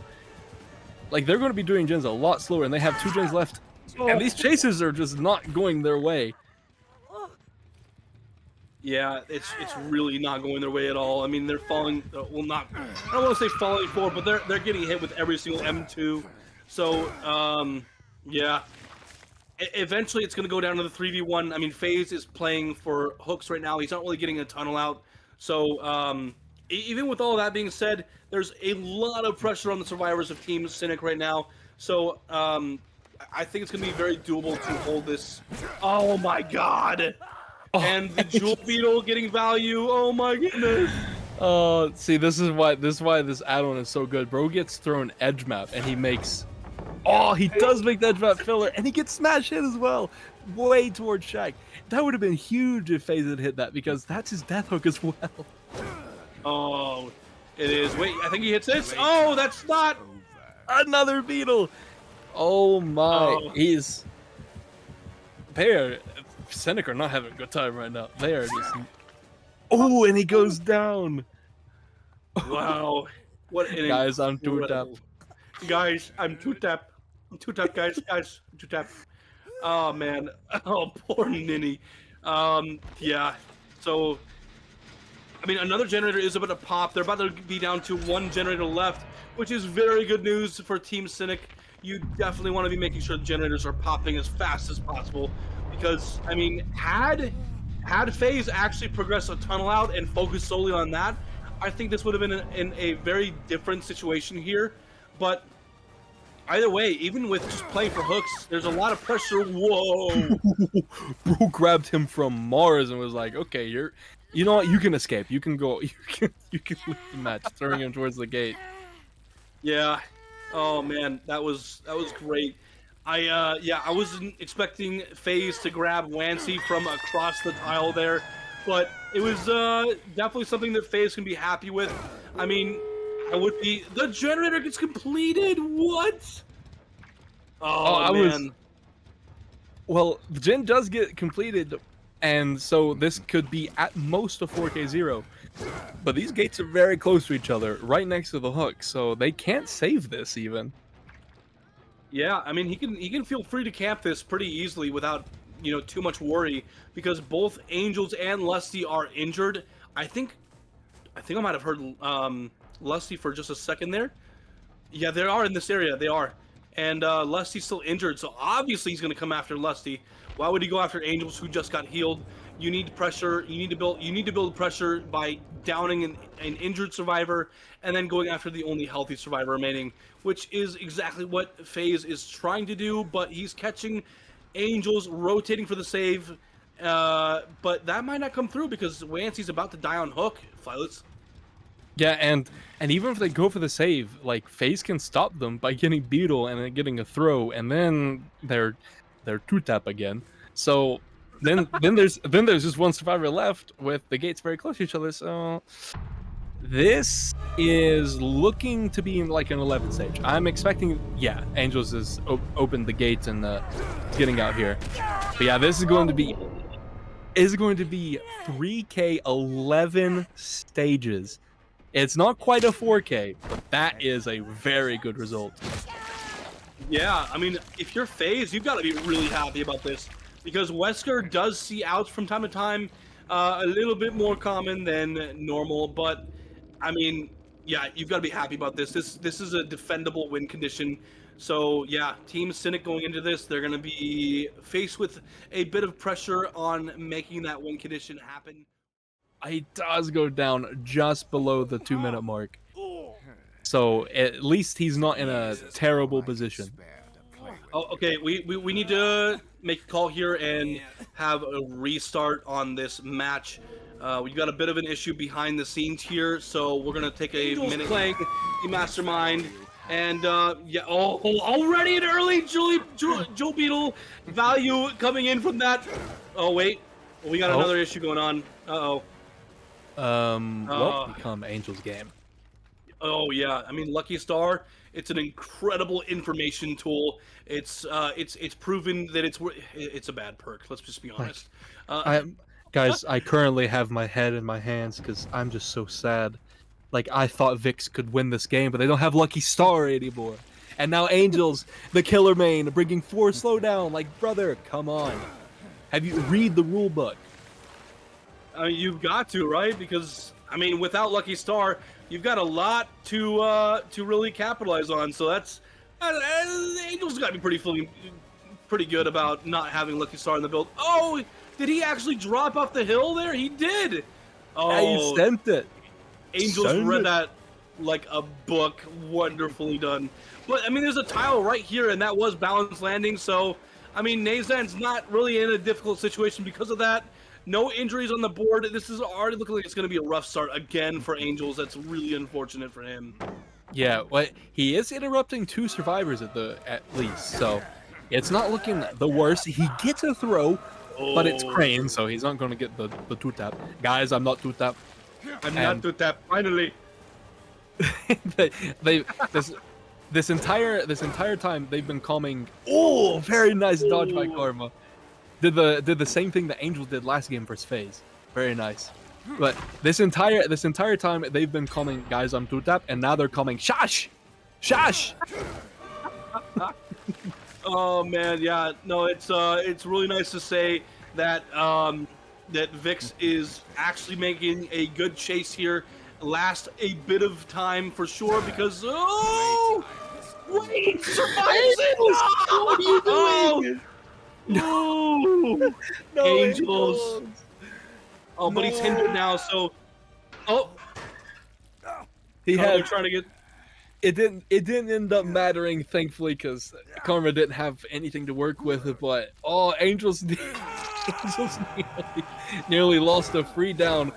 like they're going to be doing gens a lot slower, and they have 2 gens left. And these chases are just not going their way. Yeah, it's really not going their way at all. I mean, they're falling. Well, not. I don't want to say falling forward, but they're getting hit with every single M2. So, yeah. Eventually, it's going to go down to the 3v1. I mean, FaZe is playing for hooks right now. He's not really getting a tunnel out. So, even with all that being said, there's a lot of pressure on the survivors of Team Cynic right now. So, I think it's going to be very doable to hold this. Oh my God! And the Jewel Beetle getting value. Oh my goodness! See, this is why this add-on is so good. Bro gets thrown edge map, and he makes. Oh, he does make the edge map filler, and he gets smash hit as well, way towards Shaq. That would have been huge if FaZe had hit that, because that's his death hook as well. Oh, it is. Wait, I think he hits this. Oh, that's not another beetle. Oh my, he's Cynic are not having a good time right now. They are just. Oh, and he goes down. Wow, what an guys! I'm 2-tap. Guys, I'm 2-tap. I'm 2-tap, guys. Guys, 2-tap. Oh man. Oh, poor Ninny. Yeah. So, I mean, another generator is about to pop. They're about to be down to 1 generator left, which is very good news for Team Cynic. You definitely want to be making sure the generators are popping as fast as possible, because I mean, had FaZe actually progressed a tunnel out and focused solely on that, I think this would have been in a very different situation here. But either way, even with just playing for hooks, there's a lot of pressure. Whoa! Bro grabbed him from Mars and was like, "Okay, you know what? You can escape. You can go. You can leave the match." Throwing him towards the gate. Yeah. Oh man, that was great. I wasn't expecting FaZe to grab Wancy from across the tile there, but it was definitely something that FaZe can be happy with. I mean, I would be. The generator gets completed. What? Oh, man. Well, the gen does get completed, and so this could be at most a 4K0. But these gates are very close to each other, right next to the hook, so they can't save this even. Yeah, I mean, he can feel free to camp this pretty easily without, too much worry, because both Angels and Lusty are injured. I think I might have heard Lusty for just a second there. Yeah, they are in this area. They are. And Lusty's still injured, so obviously he's going to come after Lusty. Why would he go after Angels, who just got healed? You need pressure. You need to build pressure by downing an injured survivor and then going after the only healthy survivor remaining, which is exactly what FaZe is trying to do. But he's catching Angels, rotating for the save. But that might not come through because Wancy's about to die on hook. Flightless. Yeah, and even if they go for the save, like FaZe can stop them by getting Beetle and then getting a throw, and then they're 2-tap again. So then there's just one survivor left with the gates very close to each other. So this is looking to be in like an 11 stage. I'm expecting, yeah, Angels has opened the gates and getting out here. But yeah, this is going to be 3K 11 stages. It's not quite a 4K, but that is a very good result. Yeah, I mean, if you're FaZe, you've got to be really happy about this, because Wesker does see outs from time to time, a little bit more common than normal, but I mean, yeah, you've got to be happy about this. This is a defendable win condition. So yeah, Team Cynic going into this, they're going to be faced with a bit of pressure on making that win condition happen. He does go down just below the 2-minute mark. So at least he's not in a terrible position. Oh, okay, we need to make a call here and have a restart on this match. We've got a bit of an issue behind the scenes here, so we're going to take a minute playing the Mastermind. And yeah, already an early Joe Beetle value coming in from that. Oh, wait. We got another issue going on. Uh-oh. Well, become Angel's game. Oh yeah, I mean, Lucky Star, it's an incredible information tool. It's proven that it's a bad perk. Let's just be honest. Guys, I currently have my head in my hands because I'm just so sad. Like, I thought Vikzz could win this game, but they don't have Lucky Star anymore. And now Angels, the killer main, bringing 4 slowdown. Like, brother, come on. Have you read the rule book? You've got to, right? Because I mean, without Lucky Star, you've got a lot to really capitalize on. So that's Angel's got to be feeling pretty good about not having Lucky Star in the build. Oh, did he actually drop off the hill there? He did. Oh, yeah, he sent it. Angels read that like a book. Wonderfully done. But I mean, there's a tile right here, and that was balanced landing. So I mean, Nazan's not really in a difficult situation because of that. No injuries on the board. This is already looking like it's going to be a rough start again for Angels. That's really unfortunate for him. Yeah, well, he is interrupting 2 survivors at least, so it's not looking the worst. He gets a throw, but it's Crane, so he's not going to get the 2-tap. Guys, I'm not 2-tap. I'm not 2-tap. Finally. This entire time they've been calming. Oh, very nice dodge by Karma. Did the same thing that Angel did last game versus FaZe. Very nice. But this entire time they've been calling, guys, I'm 2-tap, and now they're calling Shash! Shash! Oh man, yeah. No, it's really nice to say that that Vikzz is actually making a good chase here. Last a bit of time for sure, because wait, survives it! What are you doing? No, Angels. Oh, but he's hindered now. So, he had trying to get. It didn't end up mattering, thankfully, because Karma didn't have anything to work with. But Angels nearly lost a free down.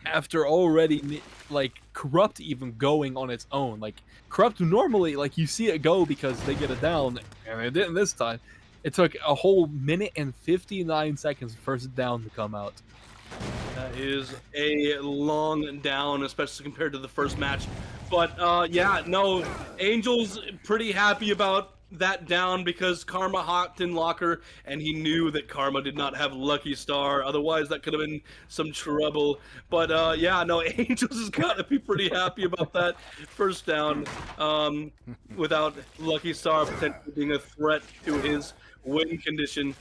after already like Corrupt even going on its own. Like Corrupt normally, like you see it go because they get it down, and it didn't this time. It took a whole minute and 59 seconds first down to come out. That is a long down, especially compared to the first match. But yeah, no, Angel's pretty happy about that down because Karma hopped in locker and he knew that Karma did not have Lucky Star. Otherwise, that could have been some trouble. But yeah, no, Angels has got to be pretty happy about that first down without Lucky Star potentially being a threat to his win condition.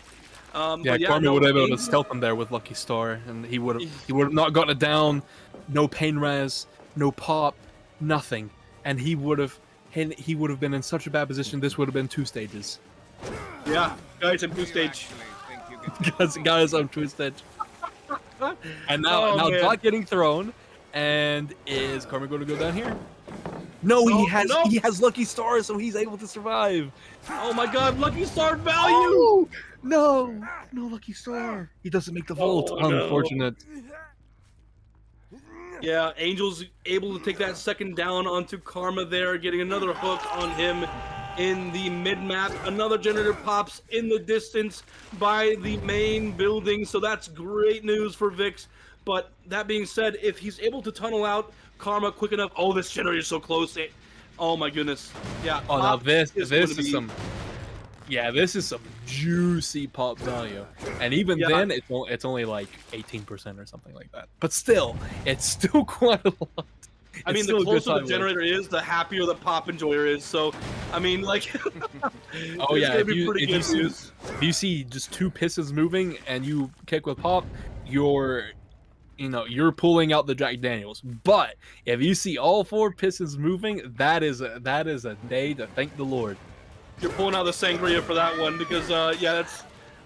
Yeah, Karma would have been able to stealth him there with Lucky Star, and he would have not gotten it down. No pain res, no pop, nothing, and he would have been in such a bad position. This would have been 2 stages. Yeah, guys, I'm 2 stage. guys, I'm 2 stage. And now Dot getting thrown, and is Karma going to go down here? No, he has Lucky Star, so he's able to survive. Oh my God, Lucky Star value! Oh, no Lucky Star. He doesn't make the vault. Oh, no. Unfortunate. Yeah, Angel's able to take that second down onto Karma there, getting another hook on him in the mid-map. Another generator pops in the distance by the main building, so that's great news for Vikzz. But that being said, if he's able to tunnel out Karma quick enough, oh, this generator's so close. Oh my goodness. Yeah. Oh, now this is some. Yeah, this is some juicy pop value, and even then, it's only like 18% or something like that. But still, it's still quite a lot. I mean, the closer the generator is, the happier the pop enjoyer is. So, I mean, like, oh yeah, if you see just 2 pisses moving and you kick with pop, you're pulling out the Jack Daniels. But if you see all 4 pisses moving, that is a day to thank the Lord. You're pulling out the sangria for that one because yeah,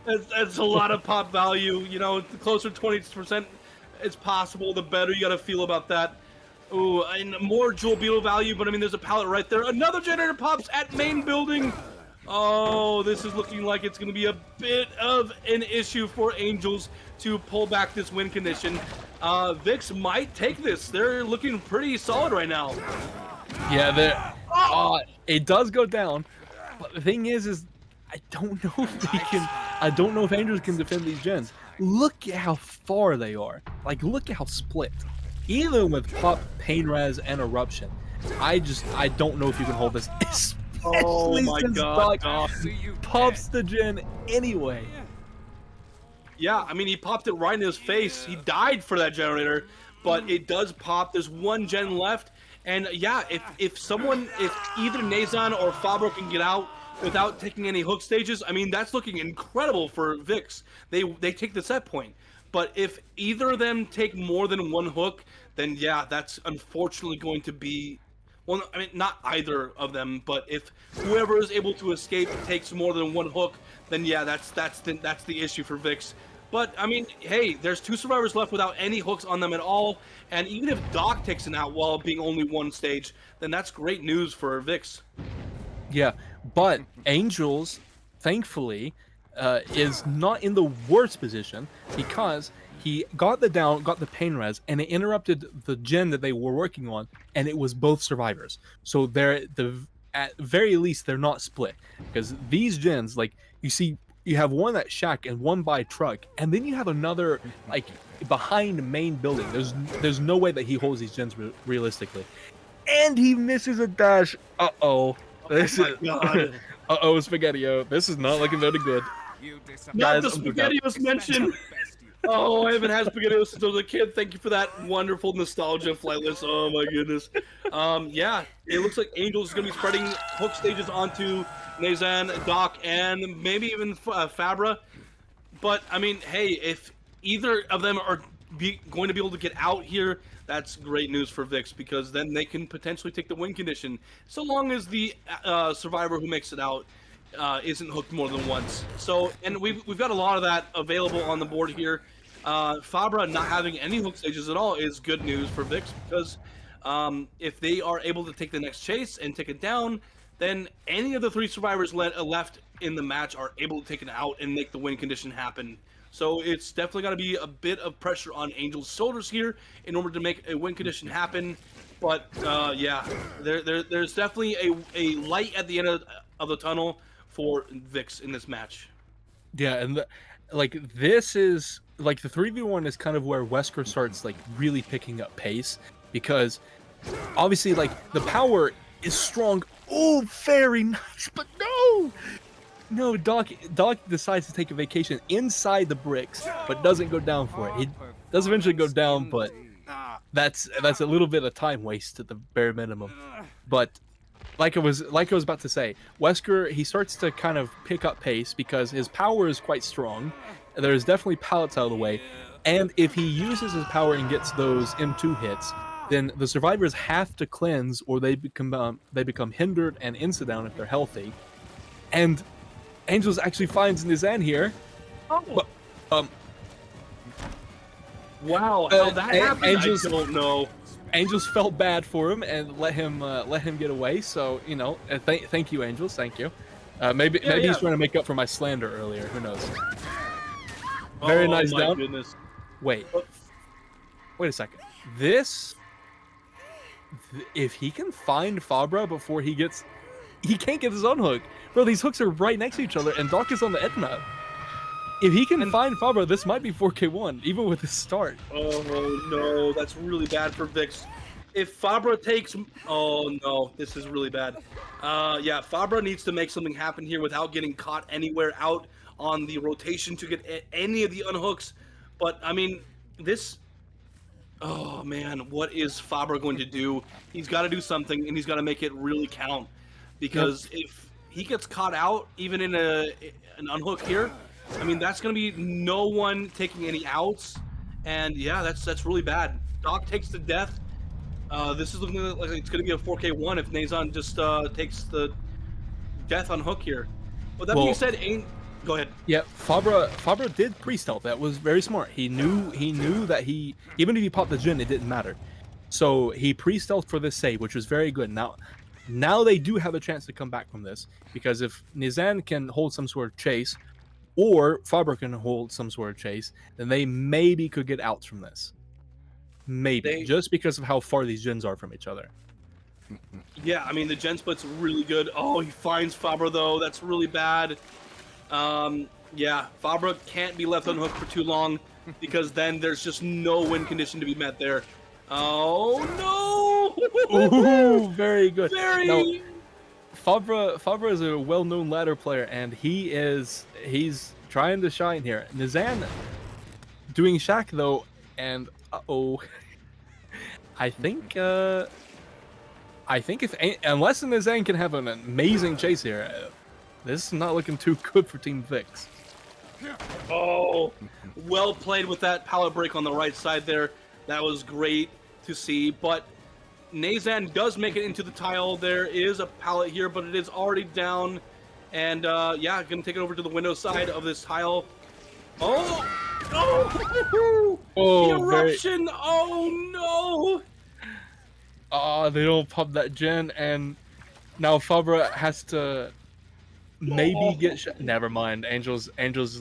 that's a lot of pop value. You know, the closer 20% it's possible, the better you got to feel about that. Ooh, and more Jewel Beetle value, but I mean, there's a pallet right there. Another generator pops at main building. Oh, this is looking like it's going to be a bit of an issue for Angels to pull back this win condition. Vikzz might take this. They're looking pretty solid right now. Yeah, it does go down. But the thing is I don't know if they can. I don't know if Angels can defend these gens. Look at how far they are. Like, look at how split. Even with pop, pain res, and eruption, I don't know if you can hold this. Oh my God! Pops the gen anyway. Yeah, I mean, he popped it right in his face. He died for that generator, but it does pop. There's 1 gen left. And yeah, if either Nazan or Fabro can get out without taking any hook stages, I mean, that's looking incredible for Vikzz. They take the set point. But if either of them take more than 1 hook, then yeah, that's unfortunately going to be, well, I mean, not either of them, but if whoever is able to escape takes more than 1 hook, then yeah, that's the issue for Vikzz. But, I mean, hey, there's 2 survivors left without any hooks on them at all. And even if Doc takes it out while being only 1 stage, then that's great news for Vikzz. Yeah, but Angels, thankfully, is not in the worst position because he got the pain res, and it interrupted the gen that they were working on, and it was both survivors. So at very least, they're not split. Because these gens, like, you see, you have one at Shack and one by truck, and then you have another like behind main building. There's no way that he holds these gens realistically, and he misses a dash. This is Spaghetti-O. This is not looking very good. Not the Spaghetti-O's mentioned. Oh, I haven't had Spaghetti-O since I was a kid. Thank you for that wonderful nostalgia, Flightless. Oh my goodness. Yeah, it looks like Angels is gonna be spreading hook stages onto Nazan, Doc, and maybe even Fabra. But I mean, hey, if either of them are going to be able to get out here, that's great news for Vikzz, because then they can potentially take the win condition, so long as the survivor who makes it out isn't hooked more than once. So, and we've got a lot of that available on the board here. Fabra not having any hook stages at all is good news for Vikzz, because if they are able to take the next chase and take it down, then any of the 3 survivors left in the match are able to take it out and make the win condition happen. So it's definitely got to be a bit of pressure on Angel's shoulders here in order to make a win condition happen. But yeah, there's definitely a light at the end of the tunnel for Vikzz in this match. Yeah, and like this is like the 3v1 is kind of where Wesker starts like really picking up pace, because obviously like the power is strong. Oh, very nice, but no, Doc decides to take a vacation inside the bricks, but doesn't go down for it. He does eventually go down, but that's a little bit of time waste at the bare minimum. But like I was about to say, Wesker, he starts to kind of pick up pace because his power is quite strong. There's definitely pallets out of the way, and if he uses his power and gets those M2 hits, then the survivors have to cleanse, or they become hindered and insta-down if they're healthy. And Angels actually finds Nizan here. Oh. But, wow, how that happened, Angels, I don't know. Angels felt bad for him and let him get away. So you know, thank you, Angels, thank you. Maybe he's trying to make up for my slander earlier. Who knows? Very nice down. Goodness. Wait a second. If he can find Fabra before he can't get his own hook. Bro, these hooks are right next to each other, and Doc is on the edge map. If he can find Fabra, this might be 4K1, even with his start. Oh no, that's really bad for Vikzz. If Fabra takes... Oh no, this is really bad. Yeah, Fabra needs to make something happen here without getting caught anywhere out on the rotation to get any of the unhooks. But, I mean, this... Oh man, what is Fabra going to do? He's got to do something, and he's got to make it really count. Because if he gets caught out, even in an unhook here, I mean, that's going to be no one taking any outs. And yeah, that's really bad. Doc takes the death. This is looking like it's going to be a 4K1 if Nazan just takes the death on hook here. But that being said, go ahead. Yeah, Fabra did pre-stealth. That was very smart. He knew that even if he popped the Jin, it didn't matter. So he pre-stealthed for this save, which was very good. Now they do have a chance to come back from this, because if Nizan can hold some sort of chase, or Fabra can hold some sort of chase, then they maybe could get outs from this. Maybe, just because of how far these gens are from each other. Yeah, I mean, the gen split's really good. Oh, he finds Fabra, though. That's really bad. Yeah, Fabra can't be left unhooked for too long, because then there's just no win condition to be met there. Oh, no! Ooh, very good. Now, Fabra is a well-known ladder player, and he's trying to shine here. Nizan doing Shack, though, and I think unless Nizan can have an amazing chase here, this is not looking too good for Team Vikzz. Oh, well played with that pallet break on the right side there. That was great to see, but Nazan does make it into the tile. There is a pallet here, but it is already down. And yeah, gonna take it over to the window side of this tile. Oh! Oh! Oh, eruption! Oh no! Oh, they don't pop that gen, and now Fabra has to maybe get never mind. Angel's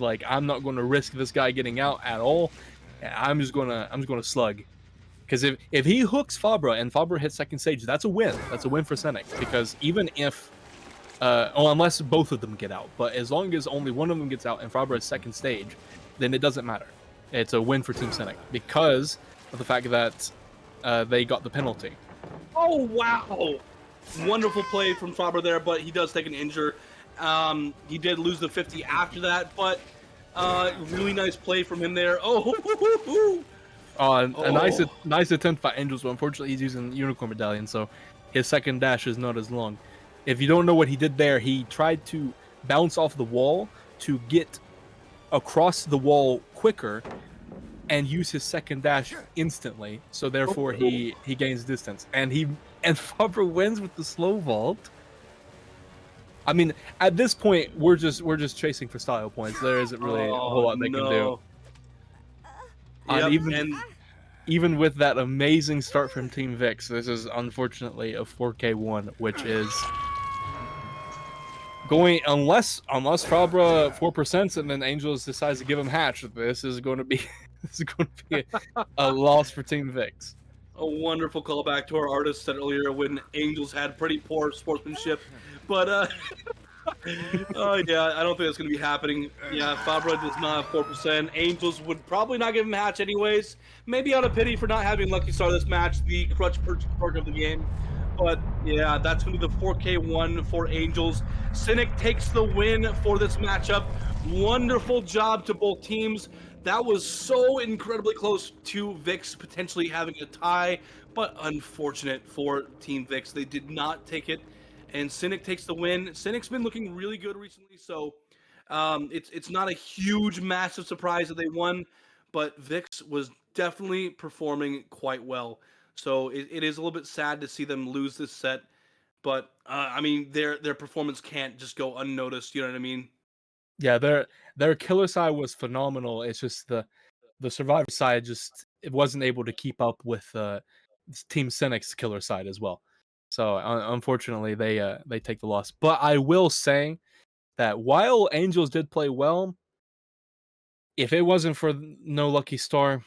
like, I'm not going to risk this guy getting out at all. I'm just gonna slug. Because if he hooks Fabra and Fabra hits second stage, that's a win. That's a win for Cynic. Because even if, unless both of them get out, but as long as only one of them gets out and Fabra is second stage, then it doesn't matter. It's a win for Team Cynic because of the fact that they got the penalty. Oh wow! Wonderful play from Fabra there, but he does take an injure. He did lose the 50 after that, but really nice play from him there. Oh! A nice attempt by Angels, but unfortunately he's using Unicorn Medallion, so his second dash is not as long. If you don't know what he did there, he tried to bounce off the wall to get across the wall quicker and use his second dash instantly, so therefore he gains distance. And Fabra wins with the slow vault. I mean, at this point, we're just chasing for style points. There isn't really a whole lot they can do. Yep, even with that amazing start from Team Vikzz, this is unfortunately a 4K1, which is going unless Fabra 4% and then Angels decides to give him Hatch. This is going to be a loss for Team Vikzz. A wonderful callback to our artist said earlier when Angels had pretty poor sportsmanship, but yeah, I don't think that's going to be happening. Yeah, Fabra does not have 4%. Angels would probably not give him Hatch anyways. Maybe out of pity for not having Lucky Star this match, the crutch perk of the game. But yeah, that's going to be the 4K1 for Angels. Cynic takes the win for this matchup. Wonderful job to both teams. That was so incredibly close to Vikzz potentially having a tie, but unfortunate for Team Vikzz. They did not take it, and Cynic takes the win. Cynic's been looking really good recently, so it's not a huge, massive surprise that they won, but Vikzz was definitely performing quite well. So it is a little bit sad to see them lose this set, but I mean their performance can't just go unnoticed. You know what I mean? Yeah, their killer side was phenomenal. It's just the survivor side just it wasn't able to keep up with Team Cynic's killer side as well. So unfortunately, they take the loss. But I will say that while Angels did play well, if it wasn't for no Lucky Star,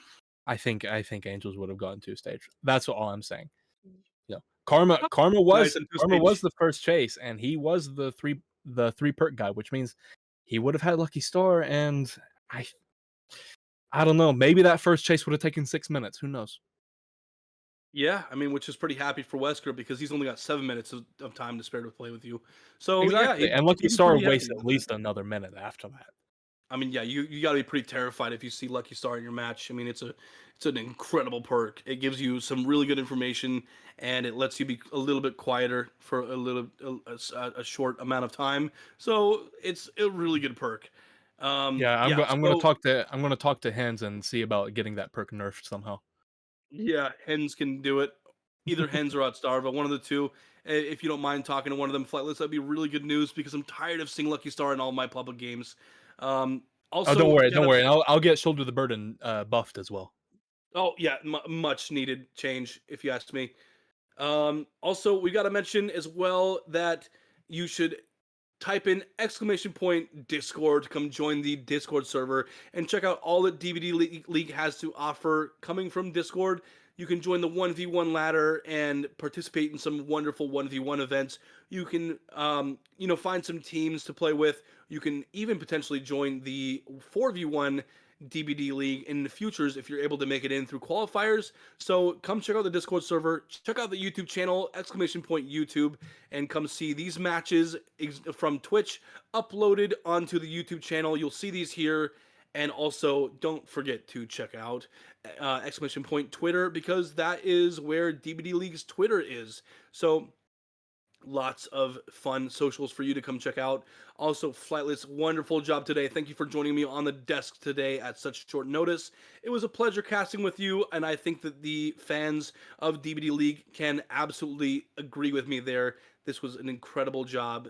I think Angels would have gotten to stage. That's all I'm saying. You know, Karma Nice was and the first chase, and he was the three perk guy, which means he would have had Lucky Star, and I don't know. Maybe that first chase would have taken 6 minutes. Who knows? Yeah, I mean, which is pretty happy for Wesker because he's only got 7 minutes of time to spare to play with you. So Exactly. yeah, And Lucky he'd be Star pretty wastes happy at with least that. another minute after that. I mean, yeah, you got to be pretty terrified if you see Lucky Star in your match. I mean, it's an incredible perk. It gives you some really good information, and it lets you be a little bit quieter for a short amount of time. So it's a really good perk. Yeah, Yeah, I'm so gonna talk to Hens and see about getting that perk nerfed somehow. yeah, Hens can do it. Either Hens or Outstarva, one of the two. If you don't mind talking to one of them, Flightless, that'd be really good news because I'm tired of seeing Lucky Star in all my public games. Um, Oh, also, don't worry. I'll get Shoulder the Burden buffed as well. oh yeah, much needed change if you ask me. Also, we got to mention as well that you should type in !Discord to come join the Discord server and check out all that DBDLeague has to offer coming from Discord. You can join the 1v1 ladder and participate in some wonderful 1v1 events. You can, find some teams to play with. You can even potentially join the 4v1 DBDLeague in the futures if you're able to make it in through qualifiers. So come check out the Discord server, check out the YouTube channel, !YouTube, and come see these matches from Twitch uploaded onto the YouTube channel. You'll see these here. And also, don't forget to check out Twitter because that is where DBDLeague's Twitter is. So lots of fun socials for you to come check out. Also, Flightless, wonderful job today. Thank you for joining me on the desk today at such short notice. It was a pleasure casting with you, and I think that the fans of DBDLeague can absolutely agree with me there. This was an incredible job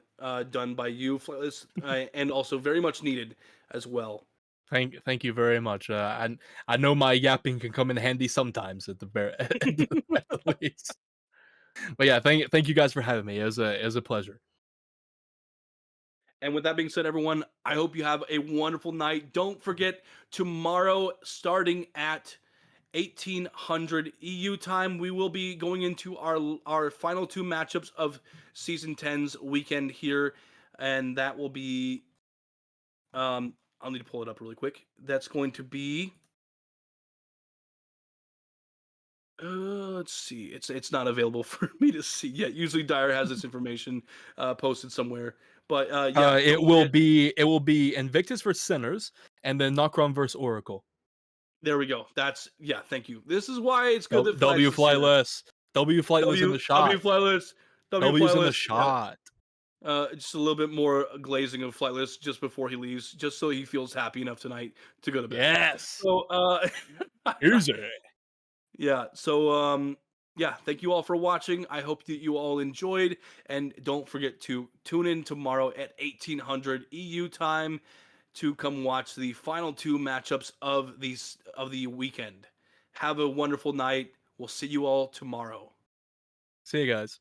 done by you, Flightless, and also very much needed as well. Thank you very much. I know my yapping can come in handy sometimes at the very least. But yeah, thank you guys for having me. It was a pleasure. And with that being said, everyone, I hope you have a wonderful night. Don't forget, tomorrow, starting at 1800 EU time, we will be going into our final two matchups of Season 10's weekend here. And that will be... I'll need to pull it up really quick. That's going to be... let's see. It's not available for me to see yet. Usually Dyer has this information posted somewhere. But yeah, it will be Invictus versus Sinners, and then Nocron versus Oracle. There we go. Thank you. This is why it's good that W Flightless. W Flightless in the shot. W Flightless. W's in the shot. Just a little bit more glazing of Flightless just before he leaves, just so he feels happy enough tonight to go to bed. Yes. So easy. Yeah. So yeah, thank you all for watching. I hope that you all enjoyed, and don't forget to tune in tomorrow at 1800 EU time to come watch the final two matchups of the weekend. Have a wonderful night. We'll see you all tomorrow. See you guys.